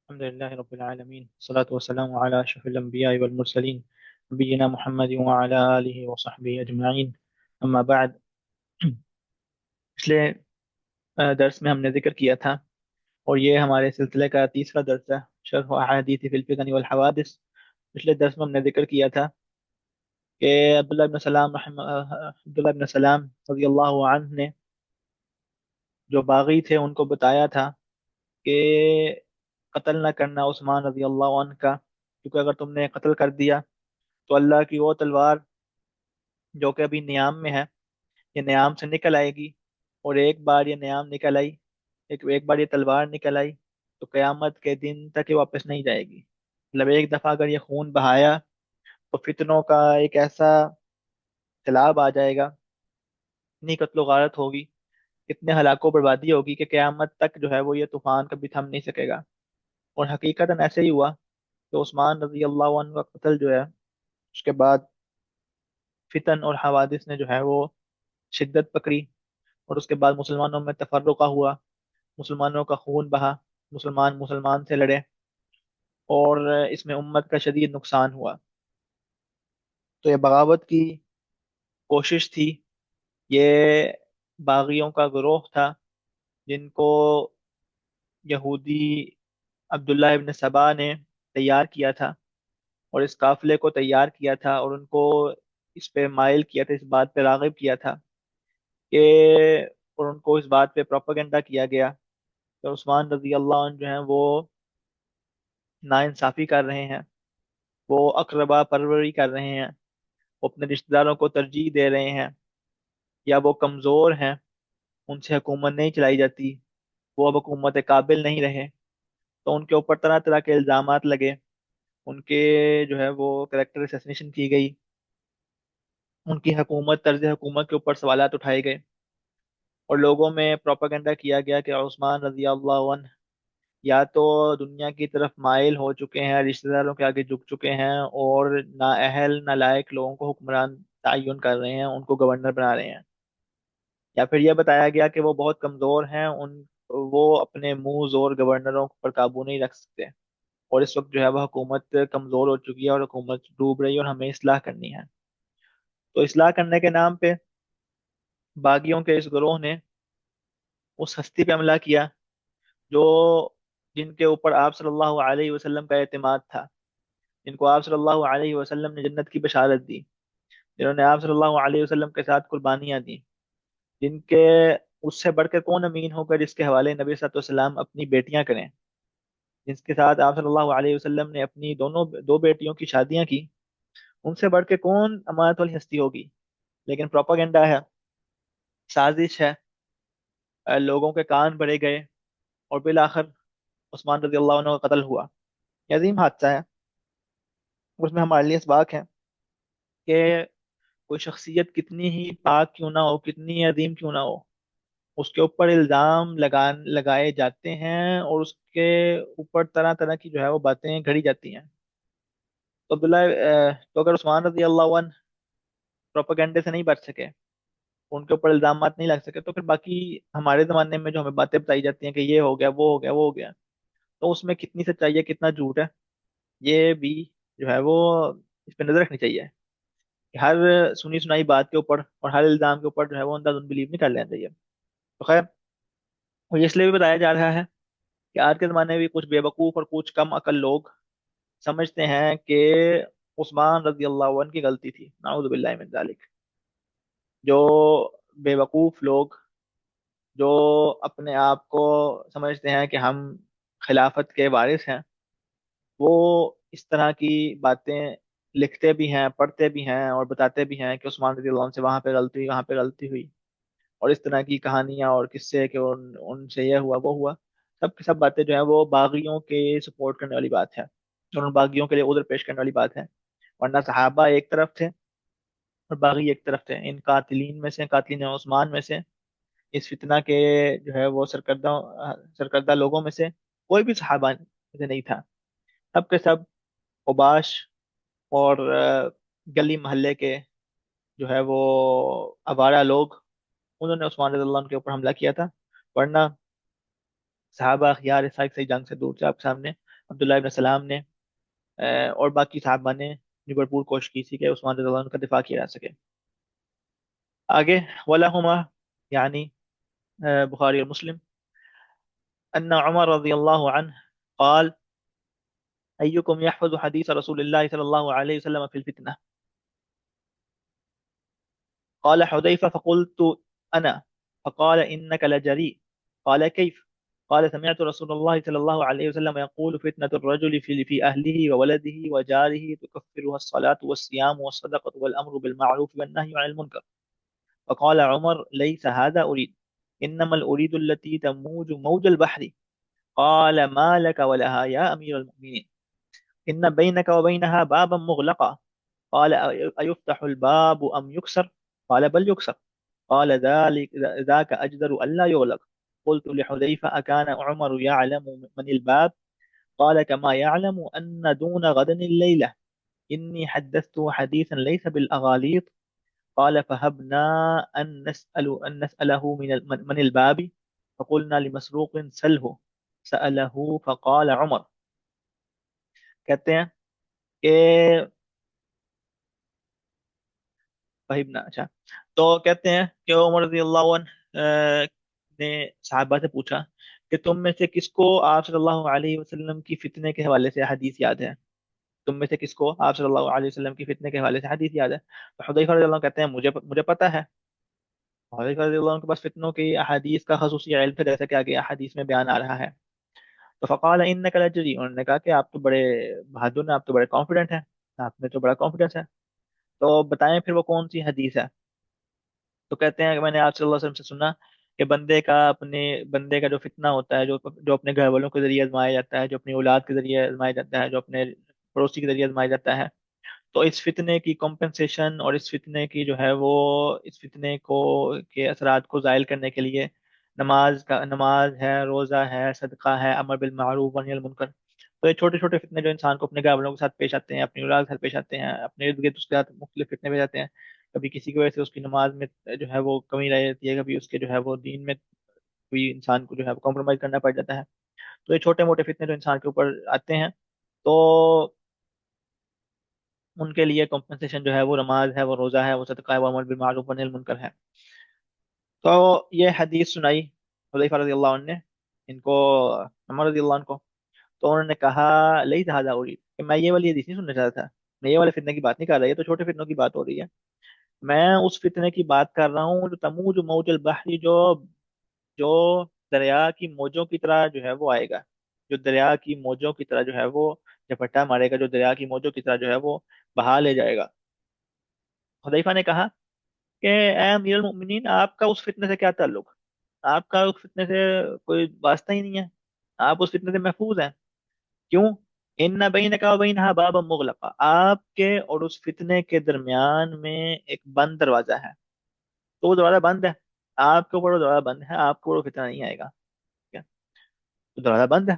الحمد لله رب العالمين والصلاة والسلام على أشرف الأنبياء والمرسلين نبينا محمد وعلى آله وصحبه أجمعين أما بعد پچھلے درس میں ہم نے ذکر کیا تھا، اور یہ ہمارے سلسلے کا تیسرا درس ہے، شرح احادیث فی الفتن والحوادث۔ پچھلے درس میں ہم نے ذکر کیا تھا کہ عبداللہ بن سلام رضی اللہ عنہ نے جو باغی تھے ان کو بتایا تھا کہ قتل نہ کرنا عثمان رضی اللہ عنہ کا، کیونکہ اگر تم نے قتل کر دیا تو اللہ کی وہ تلوار جو کہ ابھی نیام میں ہے، یہ نیام سے نکل آئے گی، اور ایک بار یہ نیام نکل آئی، ایک بار یہ تلوار نکل آئی تو قیامت کے دن تک یہ واپس نہیں جائے گی۔ مطلب ایک دفعہ اگر یہ خون بہایا تو فتنوں کا ایک ایسا سیلاب آ جائے گا، اتنی قتل و غارت ہوگی، اتنے ہلاک و بربادی ہوگی کہ قیامت تک جو ہے وہ یہ طوفان کبھی تھم نہیں سکے گا۔ اور حقیقتاً ایسے ہی ہوا کہ عثمان رضی اللہ عنہ کا قتل جو ہے، اس کے بعد فتن اور حوادث نے جو ہے وہ شدت پکڑی، اور اس کے بعد مسلمانوں میں تفرقہ ہوا، مسلمانوں کا خون بہا، مسلمان مسلمان سے لڑے، اور اس میں امت کا شدید نقصان ہوا۔ تو یہ بغاوت کی کوشش تھی، یہ باغیوں کا گروہ تھا جن کو یہودی عبداللہ ابن سبا نے تیار کیا تھا، اور اس قافلے کو تیار کیا تھا، اور ان کو اس پہ مائل کیا تھا، اس بات پہ راغب کیا تھا کہ، اور ان کو اس بات پہ پروپیگنڈا کیا گیا کہ عثمان رضی اللہ عنہ جو ہیں وہ ناانصافی کر رہے ہیں، وہ اقربا پروری کر رہے ہیں، وہ اپنے رشتہ داروں کو ترجیح دے رہے ہیں، یا وہ کمزور ہیں، ان سے حکومت نہیں چلائی جاتی، وہ اب حکومت قابل نہیں رہے۔ تو ان کے اوپر طرح طرح کے الزامات لگے، ان کے جو ہے وہ کریکٹر اسیسنیشن کی گئی، ان کی حکومت، طرز حکومت کے اوپر سوالات اٹھائے گئے، اور لوگوں میں پروپیگنڈا کیا گیا کہ عثمان رضی اللہ عنہ یا تو دنیا کی طرف مائل ہو چکے ہیں، رشتہ داروں کے آگے جھک چکے ہیں، اور نااہل نالائق لوگوں کو حکمران تعین کر رہے ہیں، ان کو گورنر بنا رہے ہیں، یا پھر یہ بتایا گیا کہ وہ بہت کمزور ہیں، وہ اپنے منہ زور گورنروں پر قابو نہیں رکھ سکتے، اور اس وقت جو ہے وہ حکومت کمزور ہو چکی ہے، اور حکومت ڈوب رہی ہے، اور ہمیں اصلاح کرنی ہے۔ تو اصلاح کرنے کے نام پہ باغیوں کے اس گروہ نے اس ہستی پہ حملہ کیا جو، جن کے اوپر آپ صلی اللہ علیہ وسلم کا اعتماد تھا، جن کو آپ صلی اللہ علیہ وسلم نے جنت کی بشارت دی، جنہوں نے آپ صلی اللہ علیہ وسلم کے ساتھ قربانیاں دی، جن کے اس سے بڑھ کر کون امین ہوگا جس کے حوالے نبی صلی اللہ علیہ وسلم اپنی بیٹیاں کریں، جس کے ساتھ آپ صلی اللہ علیہ وسلم نے اپنی دو بیٹیوں کی شادیاں کی، ان سے بڑھ کے کون امانت والی ہستی ہوگی؟ لیکن پروپاگنڈا ہے، سازش ہے، لوگوں کے کان بھرے گئے، اور بالآخر عثمان رضی اللہ عنہ کا قتل ہوا۔ یہ عظیم حادثہ ہے، اس میں ہمارے لیے اسباق ہے کہ کوئی شخصیت کتنی ہی پاک کیوں نہ ہو، کتنی عظیم کیوں نہ ہو، اس کے اوپر الزام لگائے جاتے ہیں، اور اس کے اوپر طرح طرح کی جو ہے وہ باتیں گھڑی جاتی ہیں۔ تو تو اگر عثمان رضی اللہ عنہ پروپیگنڈے سے نہیں بچ سکے، ان کے اوپر الزامات نہیں لگ سکے، تو پھر باقی ہمارے زمانے میں جو ہمیں باتیں بتائی جاتی ہیں کہ یہ ہو گیا، وہ ہو گیا، وہ ہو گیا، تو اس میں کتنی سچائی ہے، کتنا جھوٹ ہے، یہ بھی جو ہے وہ اس پہ نظر رکھنی چاہیے کہ ہر سنی سنائی بات کے اوپر اور ہر الزام کے اوپر جو ہے وہ انداز بلیو نہیں کر لینا چاہیے۔ تو خیر، اور یہ اس لیے بھی بتایا جا رہا ہے کہ آج کے زمانے میں بھی کچھ بے وقوف اور کچھ کم عقل لوگ سمجھتے ہیں کہ عثمان رضی اللہ عنہ کی غلطی تھی، نعوذ باللہ من ذالک۔ جو بے وقوف لوگ، جو اپنے آپ کو سمجھتے ہیں کہ ہم خلافت کے وارث ہیں، وہ اس طرح کی باتیں لکھتے بھی ہیں، پڑھتے بھی ہیں، اور بتاتے بھی ہیں کہ عثمان رضی اللہ عنہ سے وہاں پہ غلطی ہوئی، وہاں پہ غلطی ہوئی، اور اس طرح کی کہانیاں اور قصے کہ ان سے یہ ہوا، وہ ہوا، سب کی سب باتیں جو ہیں وہ باغیوں کے سپورٹ کرنے والی بات ہے، اور ان باغیوں کے لیے عذر پیش کرنے والی بات ہے، ورنہ صحابہ ایک طرف تھے اور باغی ایک طرف تھے، ان قاتلین میں سے، قاتلین عثمان میں سے، اس فتنہ کے جو ہے وہ سرکردہ لوگوں میں سے کوئی بھی صحابہ میں سے نہیں تھا، سب کے سب اوباش اور گلی محلے کے جو ہے وہ آوارہ لوگ، انہوں نے عثمان رضی اللہ عنہ کے اوپر حملہ کیا تھا، ورنہ صحابہ خیار اس صحیح جنگ سے دور سے آپ کے سامنے عبداللہ ابن سلام نے اور باقی صحابہ نے بھی بھرپور کوشش کی تھی کہ عثمان رضی اللہ عنہ کا دفاع کیا جا سکے. آگے ولہما یعنی بخاری اور مسلم ان عمر رضی اللہ عنہ قال ایکم یحفظ حدیث رسول اللہ صلی اللہ علیہ وسلم فی الفتنہ قال حذيفة فقلت أنا فقال إنك لجريء قال كيف قال سمعت رسول الله صلى الله عليه وسلم يقول فتنة الرجل في أهله وولده وجاره تكفرها الصلاة والصيام والصدقة والأمر بالمعروف والنهي عن المنكر فقال عمر ليس هذا أريد إنما الأريد التي تموج موج البحر قال ما لك ولها يا أمير المؤمنين إن بينك وبينها بابا مغلقا قال أيفتح الباب أم يكسر قال بل يكسر قال ذلك ذاك أجدر ألا يغلق قلت لحذيفة أكان عمر يعلم من الباب قال كما يعلم أن دون غد الليلة إني حدثته حديثا ليس بالأغاليط قال فهبنا أن نسأله من الباب فقلنا لمسروق سله سأله فقال عمر. کہتے ہیں کہ فہمنا اچھا تو کہتے ہیں کہ عمر رضی اللہ عنہ نے صحابہ سے پوچھا کہ تم میں سے کس کو آپ صلی اللہ علیہ وسلم کی فتنے کے حوالے سے حدیث یاد ہے. تم میں سے کس کو آپ صلی اللہ علیہ وسلم کی فتنے کے حوالے سے حدیث یاد ہے. تو حذیفہ رضی اللہ عنہ کہتے ہیں مجھے پتا ہے. حذیفہ رضی اللہ عنہ کے پاس فتنوں کی احادیث کا خصوصی علم تھا جیسا کہ آگے احادیث میں بیان آ رہا ہے. تو فقال انک لجری, انہوں نے کہا کہ آپ تو بڑے بہادر ہیں, آپ تو بڑے کانفیڈنٹ ہیں, آپ میں تو بڑا کانفیڈنس ہے, تو بتائیں پھر وہ کون سی حدیث ہے. تو کہتے ہیں کہ میں نے آپ صلی اللہ علیہ وسلم سے سنا کہ بندے کا جو فتنہ ہوتا ہے, جو اپنے گھر والوں کے ذریعے آزمایا جاتا ہے, جو اپنی اولاد کے ذریعے آزمایا جاتا ہے, جو اپنے پڑوسی کے ذریعے آزمایا جاتا ہے, تو اس فتنے کی کمپنسیشن اور اس فتنے کی جو ہے وہ اس فتنے کو کے اثرات کو زائل کرنے کے لیے نماز ہے, روزہ ہے, صدقہ ہے, امر بالمعروف ونہی عن المنکر. تو یہ چھوٹے چھوٹے فتنے جو انسان کو اپنے گھر والوں کے ساتھ پیش آتے ہیں, اپنی اولاد کے ساتھ پیش آتے ہیں, اپنے ارد گرد اس کے ساتھ مختلف فتنے پیش آتے ہیں. کبھی کسی کی وجہ سے اس کی نماز میں جو ہے وہ کمی رہ جاتی ہے, کبھی اس کے جو ہے وہ دین میں کوئی انسان کو جو ہے کمپرومائز کرنا پڑ جاتا ہے. تو یہ چھوٹے موٹے فتنے جو انسان کے اوپر آتے ہیں, تو ان کے لیے کمپنسیشن جو ہے وہ نماز ہے, وہ روزہ ہے, وہ صدقہ ہے, وہ امر بالمعروف ونہی عن المنکر ہے. تو یہ حدیث سنائی حذیفہ رضی اللہ عنہ نے ان کو, عمر رضی اللہ عنہ کو. تو انہوں نے کہا لئی هذا اريد, کہ میں یہ والی حدیث نہیں سننا چاہتا تھا, میں یہ والے فتنے کی بات نہیں کر رہا, یہ تو چھوٹے فتنوں کی بات ہو رہی ہے. میں اس فتنے کی بات کر رہا ہوں جو تموج موج البحر, جو دریا کی موجوں کی طرح جو ہے وہ آئے گا, جو دریا کی موجوں کی طرح جو ہے وہ جھپٹا مارے گا, جو دریا کی موجوں کی طرح جو ہے وہ بہا لے جائے گا. حذیفہ نے کہا کہ اے امیر المؤمنین, آپ کا اس فتنے سے کیا تعلق, آپ کا اس فتنے سے کوئی واسطہ ہی نہیں ہے, آپ اس فتنے سے محفوظ ہیں. کیوں؟ ان بینک و بینہا بابا مغلقا, آپ کے اور اس فتنے کے درمیان میں ایک بند دروازہ ہے. تو وہ دروازہ بند ہے, آپ کے اوپر وہ دروازہ بند ہے, آپ کے اوپر وہ فتنہ نہیں آئے گا. ٹھیک ہے, تو دروازہ بند ہے.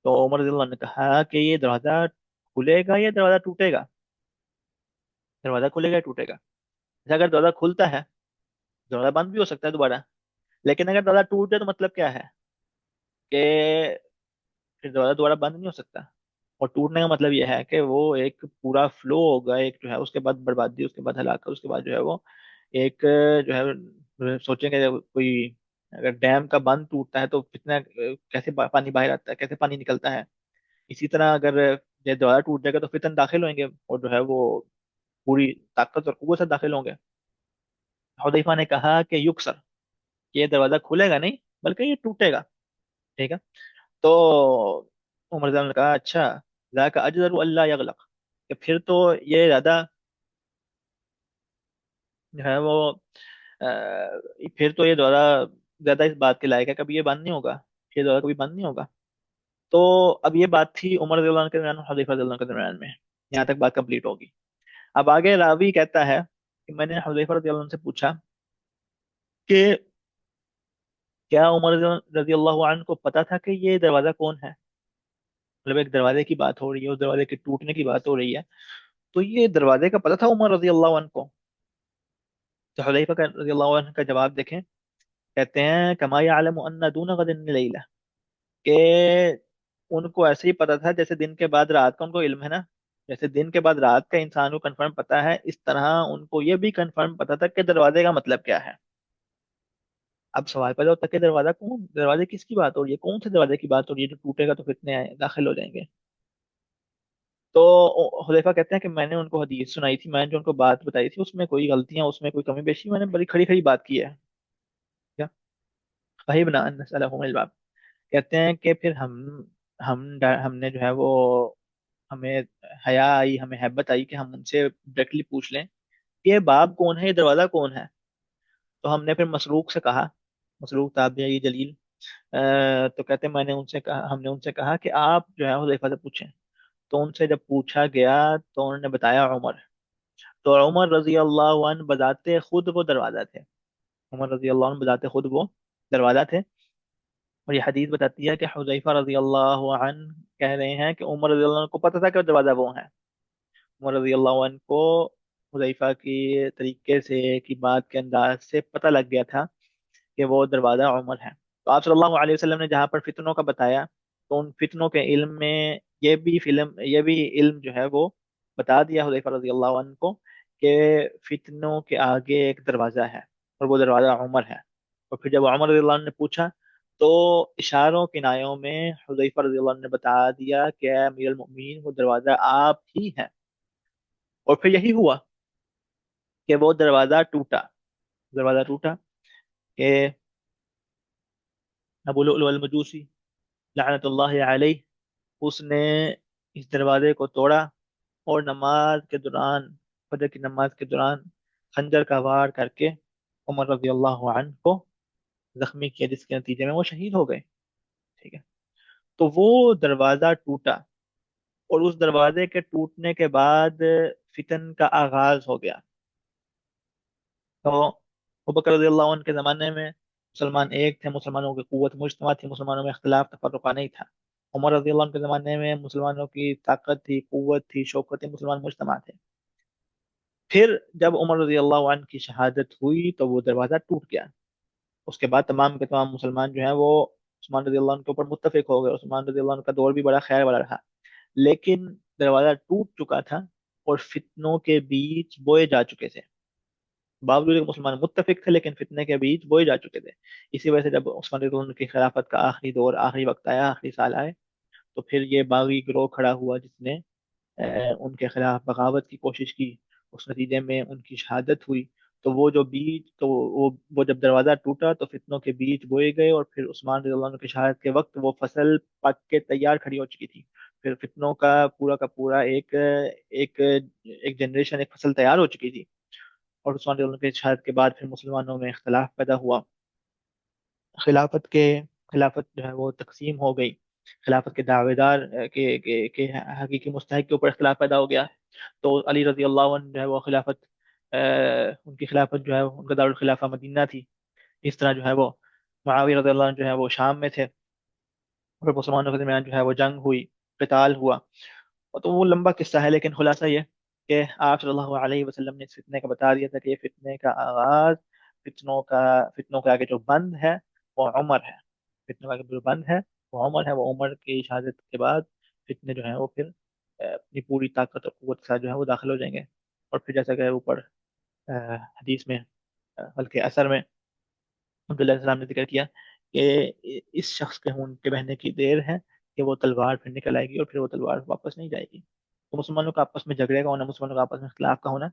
تو عمر رضی اللہ عنہ نے کہا کہ یہ دروازہ کھلے گا یا دروازہ ٹوٹے گا. دروازہ کھلے گا یا ٹوٹے گا. اچھا, اگر دروازہ کھلتا ہے, دروازہ بند بھی ہو سکتا ہے دوبارہ, لیکن اگر دروازہ ٹوٹ جائے تو مطلب کیا ہے کہ پھر دروازہ دوبارہ بند نہیں ہو سکتا. اور ٹوٹنے کا مطلب یہ ہے کہ وہ ایک پورا فلو ہوگا, ایک جو ہے اس کے بعد بربادی, اس کے بعد ہلاکت, اس کے بعد جو ہے وہ ایک جو ہے سوچیں کہ کوئی اگر ڈیم کا بند ٹوٹتا ہے تو کتنا کیسے پانی باہر آتا ہے, کیسے پانی نکلتا ہے. اسی طرح اگر یہ دروازہ ٹوٹ جائے گا تو فتن داخل ہوئیں گے اور جو ہے وہ پوری طاقت اور قوت سے داخل ہوں گے. حذیفہ نے کہا کہ یکسر, یہ دروازہ کھلے گا نہیں بلکہ یہ ٹوٹے گا. ٹھیک ہے, تو عمر رضی اللہ عنہ نے کہا اچھا, ذاک اجدر اللہ یغلق, کہ پھر تو یہ زیادہ جو ہے وہ پھر تو یہ دورہ زیادہ اس بات کے لائق ہے, کبھی یہ بند نہیں ہوگا, یہ دورہ کبھی بند نہیں ہوگا. تو اب یہ بات تھی عمر رضی اللہ عنہ کے درمیان اور حذیفہ رضی اللہ عنہ کے درمیان میں, یہاں تک بات کمپلیٹ ہوگی. اب آگے راوی کہتا ہے کہ میں نے حذیفہ رضی اللہ عنہ سے پوچھا کہ کیا عمر رضی اللہ عنہ کو پتا تھا کہ یہ دروازہ کون ہے, مطلب ایک دروازے کی بات ہو رہی ہے, اس دروازے کے ٹوٹنے کی بات ہو رہی ہے, تو یہ دروازے کا پتا تھا عمر رضی اللہ عنہ کو. تو حذیفہ رضی اللہ عنہ کا جواب دیکھیں, کہتے ہیں کما یعلم ان دون غد لیلہ, کہ ان کو ایسے ہی پتا تھا جیسے دن کے بعد رات کا ان کو علم ہے نا، جیسے دن کے بعد رات کا انسان کو کنفرم پتا ہے، اس طرح ان کو یہ بھی کنفرم پتا تھا کہ دروازے کا مطلب کیا ہے۔ اب سوال پیدا ہوتا ہے کہ دروازہ کون، دروازے کس کی بات ہو رہی ہے، کون سے دروازے کی بات ہو رہی ہے جو ٹوٹے گا تو فتنے داخل ہو جائیں گے؟ تو حذیفہ کہتے ہیں کہ میں نے ان کو حدیث سنائی تھی، میں نے جو ان کو بات بتائی تھی اس میں کوئی غلطیاں، اس میں کوئی کمی بیشی، میں نے بڑی کھڑی کھڑی بات کی ہے کیا؟ فہمنا ان نسألهم الباب، کہتے ہیں کہ پھر ہم نے جو ہے وہ، ہمیں حیا آئی، ہمیں ہیبت آئی کہ ہم ان سے ڈائریکٹلی پوچھ لیں کہ یہ باب کون ہے، یہ دروازہ کون ہے؟ تو ہم نے پھر مسروق سے کہا، مسروق تابعی جلیل، تو کہتے ہیں میں نے ان سے کہا، ہم نے ان سے کہا کہ آپ جو ہے حذیفہ سے پوچھیں۔ تو ان سے جب پوچھا گیا تو انہوں نے بتایا عمر، تو عمر رضی اللہ عنہ بذات خود وہ دروازہ تھے، عمر رضی اللہ عنہ بذات خود وہ دروازہ تھے۔ اور یہ حدیث بتاتی ہے کہ حذیفہ رضی اللہ عنہ کہہ رہے ہیں کہ عمر رضی اللہ عنہ کو پتہ تھا کہ وہ دروازہ وہ ہے، عمر رضی اللہ عنہ کو حذیفہ کی طریقے سے، کی بات کے انداز سے پتہ لگ گیا تھا کہ وہ دروازہ عمر ہے۔ تو آپ صلی اللہ علیہ وسلم نے جہاں پر فتنوں کا بتایا، تو ان فتنوں کے علم میں یہ بھی علم جو ہے وہ بتا دیا حذیفہ رضی اللہ عنہ کو کہ فتنوں کے آگے ایک دروازہ ہے اور وہ دروازہ عمر ہے۔ اور پھر جب عمر رضی اللہ عنہ نے پوچھا تو اشاروں کنایوں میں حذیفہ رضی اللہ عنہ نے بتا دیا کہ اے امیر المؤمنین وہ دروازہ آپ ہی ہیں۔ اور پھر یہی ہوا کہ وہ دروازہ ٹوٹا، دروازہ ٹوٹا کہ ابو لؤلؤ المجوسی لعنت اللہ علیہ، اس نے اس دروازے کو توڑا اور نماز کے دوران، فجر کی نماز کے دوران خنجر کا وار کر کے عمر رضی اللہ عنہ کو زخمی کیا، جس کے نتیجے میں وہ شہید ہو گئے۔ ٹھیک ہے، تو وہ دروازہ ٹوٹا، اور اس دروازے کے ٹوٹنے کے بعد فتن کا آغاز ہو گیا۔ تو ابو بکر رضی اللہ عنہ کے زمانے میں مسلمان ایک تھے، مسلمانوں کی قوت مجتمع تھی، مسلمانوں میں اختلاف تفرقہ نہیں تھا۔ عمر رضی اللہ عنہ کے زمانے میں مسلمانوں کی طاقت تھی، قوت تھی، شوکت تھی، مسلمان مجتمع تھے۔ پھر جب عمر رضی اللہ عنہ کی شہادت ہوئی تو وہ دروازہ ٹوٹ گیا۔ اس کے بعد تمام کے تمام مسلمان جو ہیں وہ عثمان رضی اللہ عنہ کے اوپر متفق ہو گئے، عثمان رضی اللہ عنہ کا دور بھی بڑا خیر والا رہا، لیکن دروازہ ٹوٹ چکا تھا اور فتنوں کے بیچ بوئے جا چکے تھے، باوجود کہ مسلمان متفق تھے لیکن فتنے کے بیچ بوئے جا چکے تھے۔ اسی وجہ سے جب عثمان رضی اللہ عنہ کی خلافت کا آخری دور، آخری وقت آیا، آخری سال آئے، تو پھر یہ باغی گروہ کھڑا ہوا جس نے ان کے خلاف بغاوت کی کوشش کی، اس نتیجے میں ان کی شہادت ہوئی۔ تو وہ جو بیج، تو وہ جب دروازہ ٹوٹا تو فتنوں کے بیج بوئے گئے، اور پھر عثمان رضی اللہ عنہ کی شہادت کے وقت وہ فصل پک کے تیار کھڑی ہو چکی تھی۔ پھر فتنوں کا پورا ایک ایک جنریشن، ایک فصل تیار ہو چکی تھی۔ اور عثمان رضی اللہ عنہ کی شہادت کے بعد پھر مسلمانوں میں اختلاف پیدا ہوا، خلافت کے خلافت جو ہے وہ تقسیم ہو گئی، خلافت کے دعوے دار کے حقیقی مستحق کے اوپر اختلاف پیدا ہو گیا۔ تو علی رضی اللہ عنہ جو ہے وہ خلافت، ان کی خلافت جو ہے ان کا دارالخلافہ مدینہ تھی۔ اس طرح جو ہے وہ معاویہ رضی اللہ عنہ جو ہے وہ شام میں تھے، اور مسلمانوں کے درمیان جو ہے وہ جنگ ہوئی، قتال ہوا۔ اور تو وہ لمبا قصہ ہے، لیکن خلاصہ یہ کہ آپ صلی اللہ علیہ وسلم نے اس فتنے کا بتا دیا تھا کہ یہ فتنے کا آغاز، فتنوں کے آگے جو بند ہے وہ عمر ہے، فتنوں کا آگے جو بند ہے وہ عمر ہے، وہ عمر کی شہادت کے بعد فتنے جو ہیں وہ پھر اپنی پوری طاقت اور قوت کے ساتھ جو ہے وہ داخل ہو جائیں گے۔ اور پھر جیسا کہ اوپر حدیث میں، بلکہ اثر میں عبداللہ علیہ السلام نے ذکر کیا کہ اس شخص کے ہون کے بہنے کی دیر ہے کہ وہ تلوار پھر نکل آئے گی اور پھر وہ تلوار واپس نہیں جائے گی۔ تو مسلمانوں کا آپس میں جھگڑے کا ہونا، مسلمانوں کا آپس میں اختلاف کا ہونا،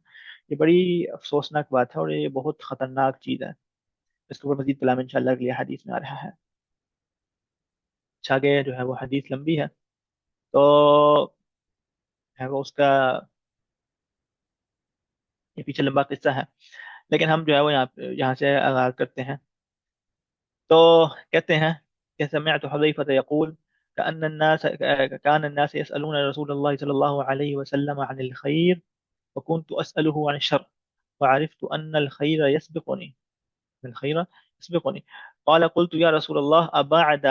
یہ بڑی افسوسناک بات ہے اور یہ بہت خطرناک چیز ہے۔ اس کے اوپر مزید کلام انشاءاللہ اگلی حدیث میں آ رہا ہے۔ اچھا، آگے جو ہے وہ حدیث لمبی ہے، تو ہے وہ اس کا یہ پیچھے لمبا قصہ ہے، لیکن ہم جو ہے وہ یہاں سے آغاز کرتے ہیں۔ تو کہتے ہیں کہ سمعت حذيفة يقول كان الناس يسألون رسول الله صلى الله عليه وسلم عن الخير وكنت أسأله عن الشر وعرفت أن الخير يسبقني، الخير يسبقني. قال قلت يا رسول الله أبعد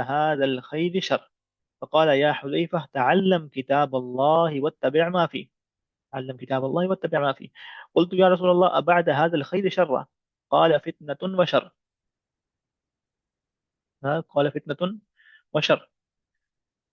هذا الخير شر؟ فقال يا حذيفة تعلم كتاب الله واتبع ما فيه، تعلم كتاب الله واتبع ما فيه. قلت يا رسول الله أبعد هذا الخير شر؟ قال فتنة وشر، قال فتنة وشر.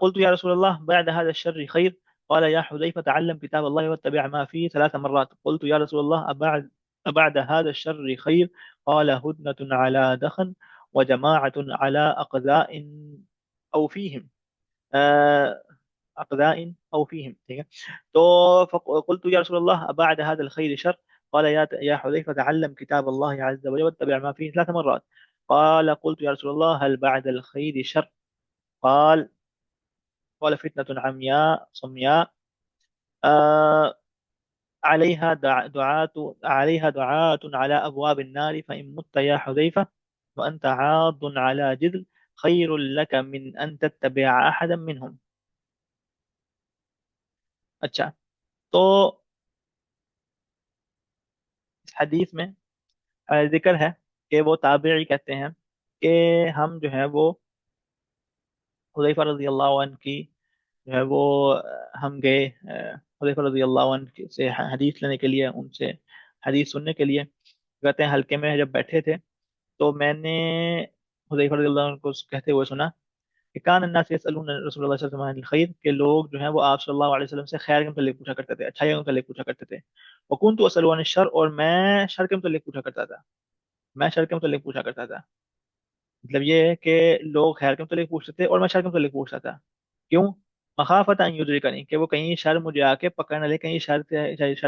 قلت يا رسول الله بعد هذا الشر خير؟ قال يا حذيفة تعلم كتاب الله واتبع ما فيه 3 مرات. قلت يا رسول الله أبعد هذا الشر خير؟ قال هدنة على دخن وجماعة على أقذاء أو فيهم. آه، أقذاء أو فيهم، ٹھیک ہے. تو فقلت يا رسول الله أبعد هذا الخير شر؟ قال يا حذيفة تعلم كتاب الله عز وجل واتبع ما فيه 3 مرات. قال قلت يا رسول الله هل بعد الخير شر؟ قال قال فتنة عمياء صمياء، آه عليها دعاة على أبواب النار، فإن مت يا حذيفة وأنت عاض على جذل خير لك من أن تتبع أحدا منهم. اچھا. تو اس حدیث میں ذکر ہے کہ وہ تابعی کہتے ہیں کہ ہم جو ہے وہ حذیفہ رضی اللہ عنہ کی جو ہے وہ ہم گئے حذیفہ رضی اللہ عنہ سے حدیث لینے کے لیے، ان سے حدیث سننے کے لیے. کہتے ہیں حلقے میں جب بیٹھے تھے تو میں نے حذیفہ رضی اللہ عنہ کو کہتے ہوئے سنا کہ کان الناس یسألون رسول اللہ صلی اللہ علیہ وسلم عن الخیر، کہ لوگ جو ہیں وہ آپ صلی اللہ علیہ وسلم سے خیر کے متعلق پوچھا کرتے تھے، اچھائی کے متعلق پوچھا کرتے تھے. وکنت اسأل عن الشر، اور میں شر کے متعلق پوچھا کرتا تھا. میں شر کے متعلق پوچھا کرتا تھا. مطلب یہ ہے کہ لوگ خیر کے متعلق پوچھتے تھے اور میں شر کے متعلق پوچھتا تھا. کیوں؟ مخافت ان یدرکنی، کہ وہ کہیں شر مجھے آ کے پکڑ نہ لے، کہیں شر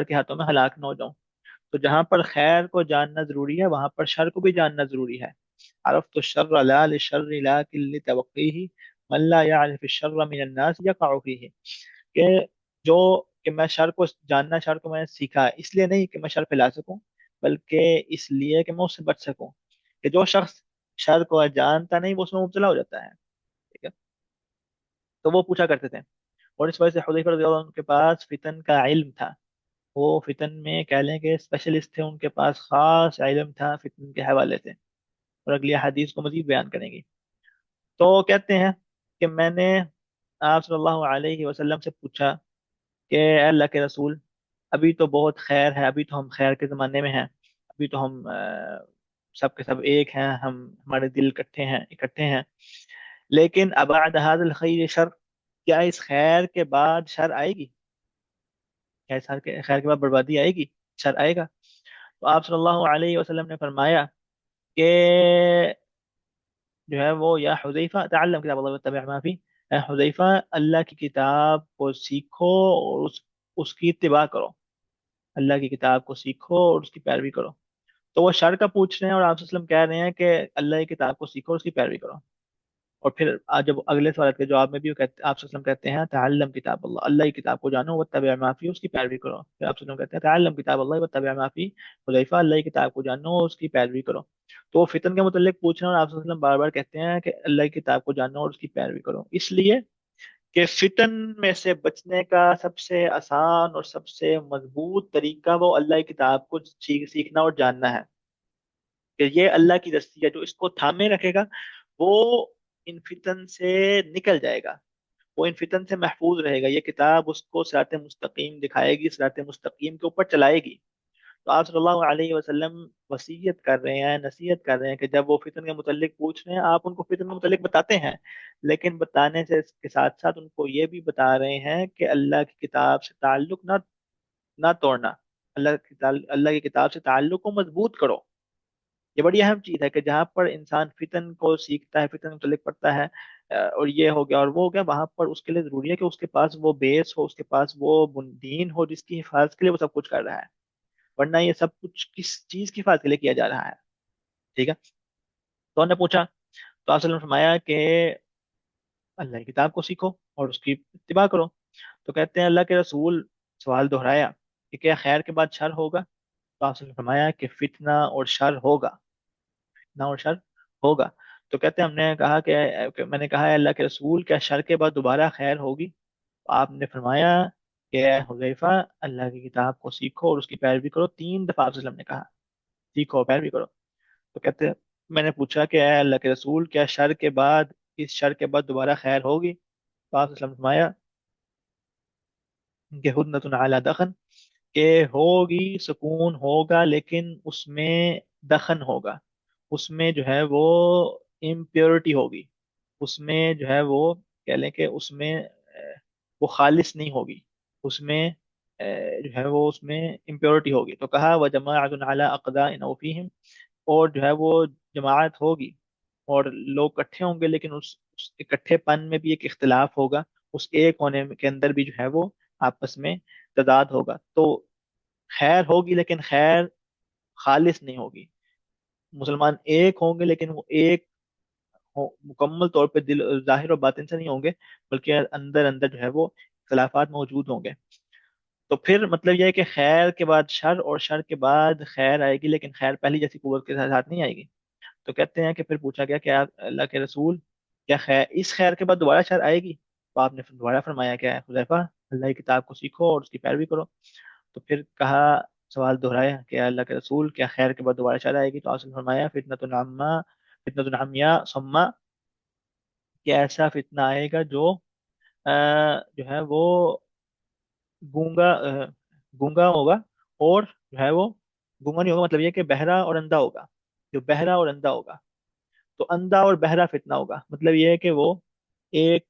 کے ہاتھوں میں ہلاک نہ ہو جاؤں. تو جہاں پر خیر کو جاننا ضروری ہے وہاں پر شر کو بھی جاننا ضروری ہے. عرفت الشر لا للشر لكن لتوقيه من لا يعرف الشر من الناس يقع فيه، کہ جو کہ میں شر کو جاننا، شر کو میں نے سیکھا اس لیے نہیں کہ میں شر پھیلا سکوں، بلکہ اس لیے کہ میں اس سے بچ سکوں. کہ جو شخص شر کو جانتا نہیں وہ اس میں مبتلا ہو جاتا ہے. ٹھیک ہے. تو وہ پوچھا کرتے تھے، اور اس وجہ سے حذیفہ رضی اللہ عنہ کے پاس فتن کا علم تھا. وہ فتن میں کہہ لیں کہ اسپیشلسٹ تھے، ان کے پاس خاص علم تھا فتن کے حوالے سے، اور اگلی حدیث کو مزید بیان کریں گی. تو کہتے ہیں کہ میں نے آپ صلی اللہ علیہ وسلم سے پوچھا کہ اے اللہ کے رسول، ابھی تو بہت خیر ہے، ابھی تو ہم خیر کے زمانے میں ہیں، ابھی تو ہم سب کے سب ایک ہیں، ہمارے دل اکٹھے ہیں. لیکن ابعد هذا الخیر شر، کیا اس خیر کے بعد شر آئے گی؟ کیا اس خیر کے بعد بربادی آئے گی، شر آئے گا؟ تو آپ صلی اللہ علیہ وسلم نے فرمایا کہ جو ہے وہ یا حذیفہ تعلم کتاب اللہ واتبع ما فی، اے حذیفہ اللہ کی کتاب کو سیکھو اور اس کی اتباع کرو. اللہ کی کتاب کو سیکھو اور اس کی پیروی کرو. تو وہ شر کا پوچھ رہے ہیں اور آپ صلی اللہ علیہ وسلم کہہ رہے ہیں کہ اللہ کی کتاب کو سیکھو اور اس کی پیروی کرو. اور پھر آج جب اگلے سوال کے جواب میں بھی وہ کہتے آپ صلی اللہ علیہ وسلم کہتے ہیں تعلم کتاب اللہ، اللہ کی کتاب کو جانو واتبع ما فی، اس کی پیروی کرو. پھر آپ صلی اللہ علیہ وسلم کہتے ہیں تعلم کتاب اللہ واتبع ما فی، حذیفہ اللہ کی کتاب کو جانو اور اس کی پیروی کرو. تو وہ فتن کے متعلق پوچھ رہے ہیں اور آپ صلی اللہ علیہ وسلم بار بار کہتے ہیں کہ اللہ کی کتاب کو جانو اور اس کی پیروی کرو، اس لیے کہ فتن میں سے بچنے کا سب سے آسان اور سب سے مضبوط طریقہ وہ اللہ کی کتاب کو سیکھنا اور جاننا ہے. کہ یہ اللہ کی رسی ہے، جو اس کو تھامے رکھے گا وہ ان فتن سے نکل جائے گا، وہ ان فتن سے محفوظ رہے گا. یہ کتاب اس کو صراط مستقیم دکھائے گی، صراط مستقیم کے اوپر چلائے گی. تو آپ صلی اللہ علیہ وسلم وصیت کر رہے ہیں، نصیحت کر رہے ہیں کہ جب وہ فتن کے متعلق پوچھ رہے ہیں آپ ان کو فتن کے متعلق بتاتے ہیں، لیکن بتانے سے کے ساتھ ساتھ ان کو یہ بھی بتا رہے ہیں کہ اللہ کی کتاب سے تعلق نہ توڑنا، اللہ کی کتاب سے تعلق کو مضبوط کرو. یہ بڑی اہم چیز ہے کہ جہاں پر انسان فتن کو سیکھتا ہے، فتن کے متعلق پڑھتا ہے، اور یہ ہو گیا اور وہ ہو گیا، وہاں پر اس کے لیے ضروری ہے کہ اس کے پاس وہ بیس ہو، اس کے پاس وہ دین ہو جس کی حفاظت کے لیے وہ سب کچھ کر رہا ہے. ورنہ یہ سب کچھ کس چیز کی حفاظت کے لیے کیا جا رہا ہے؟ ٹھیک ہے. تو انہوں نے پوچھا تو آپ صلی اللہ علیہ وسلم نے فرمایا کہ اللہ کی کتاب کو سیکھو اور اس کی اتباع کرو. تو کہتے ہیں اللہ کے رسول، سوال دہرایا کہ کیا خیر کے بعد شر ہوگا؟ تو آپ صلی اللہ علیہ وسلم نے فرمایا کہ فتنہ اور شر ہوگا، فتنہ اور شر ہوگا. تو کہتے ہیں ہم نے کہا کہ میں نے کہا ہے اللہ کے رسول، کیا شر کے بعد دوبارہ خیر ہوگی؟ تو آپ نے فرمایا کہ اے حذیفہ اللہ کی کتاب کو سیکھو اور اس کی پیروی کرو. 3 دفعہ آپ صلی اللہ علیہ وسلم نے کہا سیکھو پیروی کرو. تو کہتے ہیں میں نے پوچھا کہ اے اللہ کے رسول، کیا شر کے بعد اس شر کے بعد دوبارہ خیر ہوگی؟ تو آپ صلی اللہ علیہ وسلم نے فرمایا کہ ہدنۃ علی دخن، کہ ہوگی، سکون ہوگا لیکن اس میں دخن ہوگا، اس میں جو ہے وہ امپیورٹی ہوگی، اس میں جو ہے وہ کہہ لیں کہ اس میں وہ خالص نہیں ہوگی، اس میں جو ہے وہ اس میں امپیورٹی ہوگی. تو کہا وجماعت علی اقداء او فیہم، اور جو ہے وہ جماعت ہوگی اور لوگ اکٹھے ہوں گے، لیکن اس اکٹھے پن میں بھی ایک اختلاف ہوگا، اس ایک ہونے کے اندر بھی جو ہے وہ آپس میں تضاد ہوگا. تو خیر ہوگی لیکن خیر خالص نہیں ہوگی. مسلمان ایک ہوں گے لیکن وہ ایک مکمل طور پہ دل ظاہر و باطن سے نہیں ہوں گے، بلکہ اندر اندر جو ہے وہ اختلافات موجود ہوں گے. تو پھر مطلب یہ ہے کہ خیر کے بعد شر اور شر کے بعد خیر آئے گی، لیکن خیر پہلی جیسی قوت کے ساتھ نہیں آئے گی. تو کہتے ہیں کہ پھر پوچھا گیا کہ آپ اللہ کے رسول، کیا خیر اس خیر کے بعد دوبارہ شر آئے گی؟ تو آپ نے پھر دوبارہ فرمایا کہ حذیفہ اللہ کی کتاب کو سیکھو اور اس کی پیروی کرو. تو پھر کہا، سوال دہرایا کہ اللہ کے رسول کیا خیر کے بعد دوبارہ شر آئے گی؟ تو آپ نے فرمایا فتنۃ عامہ، فتنۃ عمیہ ثم، کہ ایسا فتنہ آئے گا جو ہے وہ گونگا گونگا ہوگا، اور جو ہے وہ گونگا نہیں ہوگا، مطلب یہ کہ بہرا اور اندھا ہوگا. جو بہرا اور اندھا ہوگا، تو اندھا اور بہرا فتنہ ہوگا، مطلب یہ ہے کہ وہ ایک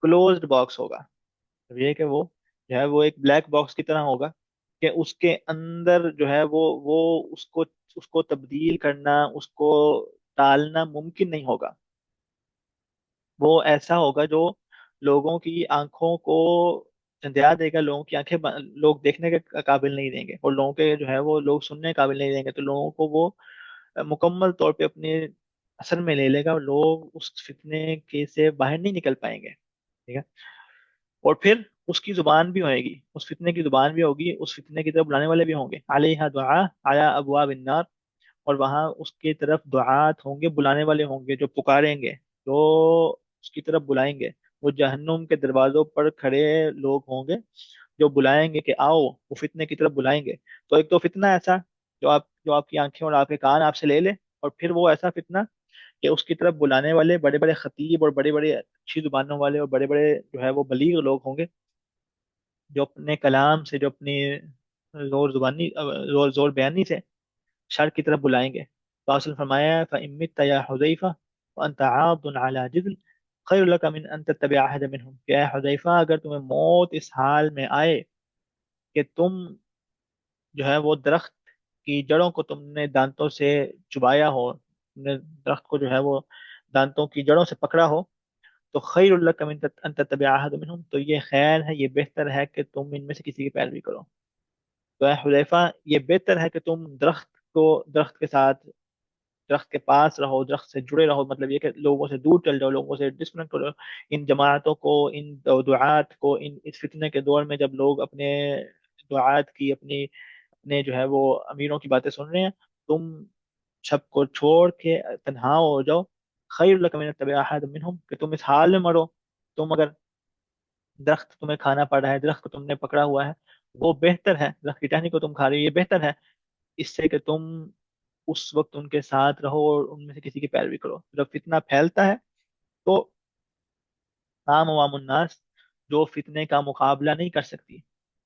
کلوزڈ باکس ہوگا. مطلب یہ ہے کہ وہ جو ہے وہ ایک بلیک باکس کی طرح ہوگا، کہ اس کے اندر جو ہے وہ اس کو تبدیل کرنا، اس کو ٹالنا ممکن نہیں ہوگا. وہ ایسا ہوگا جو لوگوں کی آنکھوں کو چندیا دے گا، لوگوں کی آنکھیں لوگ دیکھنے کے قابل نہیں دیں گے، اور لوگوں کے جو ہے وہ لوگ سننے کے قابل نہیں دیں گے. تو لوگوں کو وہ مکمل طور پہ اپنے اثر میں لے لے گا، اور لوگ اس فتنے کے سے باہر نہیں نکل پائیں گے. ٹھیک ہے. اور پھر اس کی زبان بھی ہوئے گی، اس فتنے کی زبان بھی ہوگی، اس فتنے کی طرف بلانے والے بھی ہوں گے. علیہ دعا علی ابواب النار، اور وہاں اس کی طرف دعات ہوں گے، بلانے والے ہوں گے جو پکاریں گے، جو اس کی طرف بلائیں گے. وہ جہنم کے دروازوں پر کھڑے لوگ ہوں گے جو بلائیں گے کہ آؤ، وہ فتنے کی طرف بلائیں گے. تو ایک تو فتنہ ایسا جو آپ کی آنکھیں اور آپ کے کان آپ سے لے لے، اور پھر وہ ایسا فتنہ کہ اس کی طرف بلانے والے بڑے بڑے خطیب اور بڑے بڑے اچھی زبانوں والے اور بڑے بڑے جو ہے وہ بلیغ لوگ ہوں گے، جو اپنے کلام سے، جو اپنی زور زور بیانی سے شر کی طرف بلائیں گے. تو آپ نے فرمایا فَإِن مِتَّ يَا حُذَيْفَةُ وَأَنْتَ عَاضٌ عَلَى جِذْلٍ خَيْرٌ لَكَ مِنْ أَنْ تَتَّبِعَ أَحَدًا مِنْهُمْ. کہ اے حذیفہ، اگر تمہیں موت اس حال میں آئے کہ تم جو ہے وہ درخت کی جڑوں کو تم نے دانتوں سے چبایا ہو، تم نے درخت کو جو ہے وہ دانتوں کی جڑوں سے پکڑا ہو، تو خیر لک من ان تتبع احد منهم، تو یہ خیر ہے، یہ بہتر ہے کہ تم ان میں سے کسی کی پیروی کرو. تو اے حذیفہ، یہ بہتر ہے کہ تم درخت کے ساتھ، درخت کے پاس رہو، درخت سے جڑے رہو، مطلب یہ کہ لوگوں سے دور چل جاؤ، لوگوں سے ڈسکنیکٹ ہو جاؤ. ان جماعتوں کو، ان دعات کو، اس فتنے کے دور میں جب لوگ اپنے دعات کی، اپنے جو ہے وہ امیروں کی باتیں سن رہے ہیں، تم سب کو چھوڑ کے تنہا ہو جاؤ. خیر لک من اتبع احد منہم، کہ تم اس حال میں مرو، تم اگر درخت تمہیں کھانا پڑ رہا ہے، درخت کو تم نے پکڑا ہوا ہے، وہ بہتر ہے، درخت کی ٹہنی کو تم کھا رہی ہو، یہ بہتر ہے اس سے کہ تم اس وقت ان کے ساتھ رہو اور ان میں سے کسی کی پیروی کرو. جب فتنہ پھیلتا ہے تو عام عوام الناس جو فتنے کا مقابلہ نہیں کر سکتی،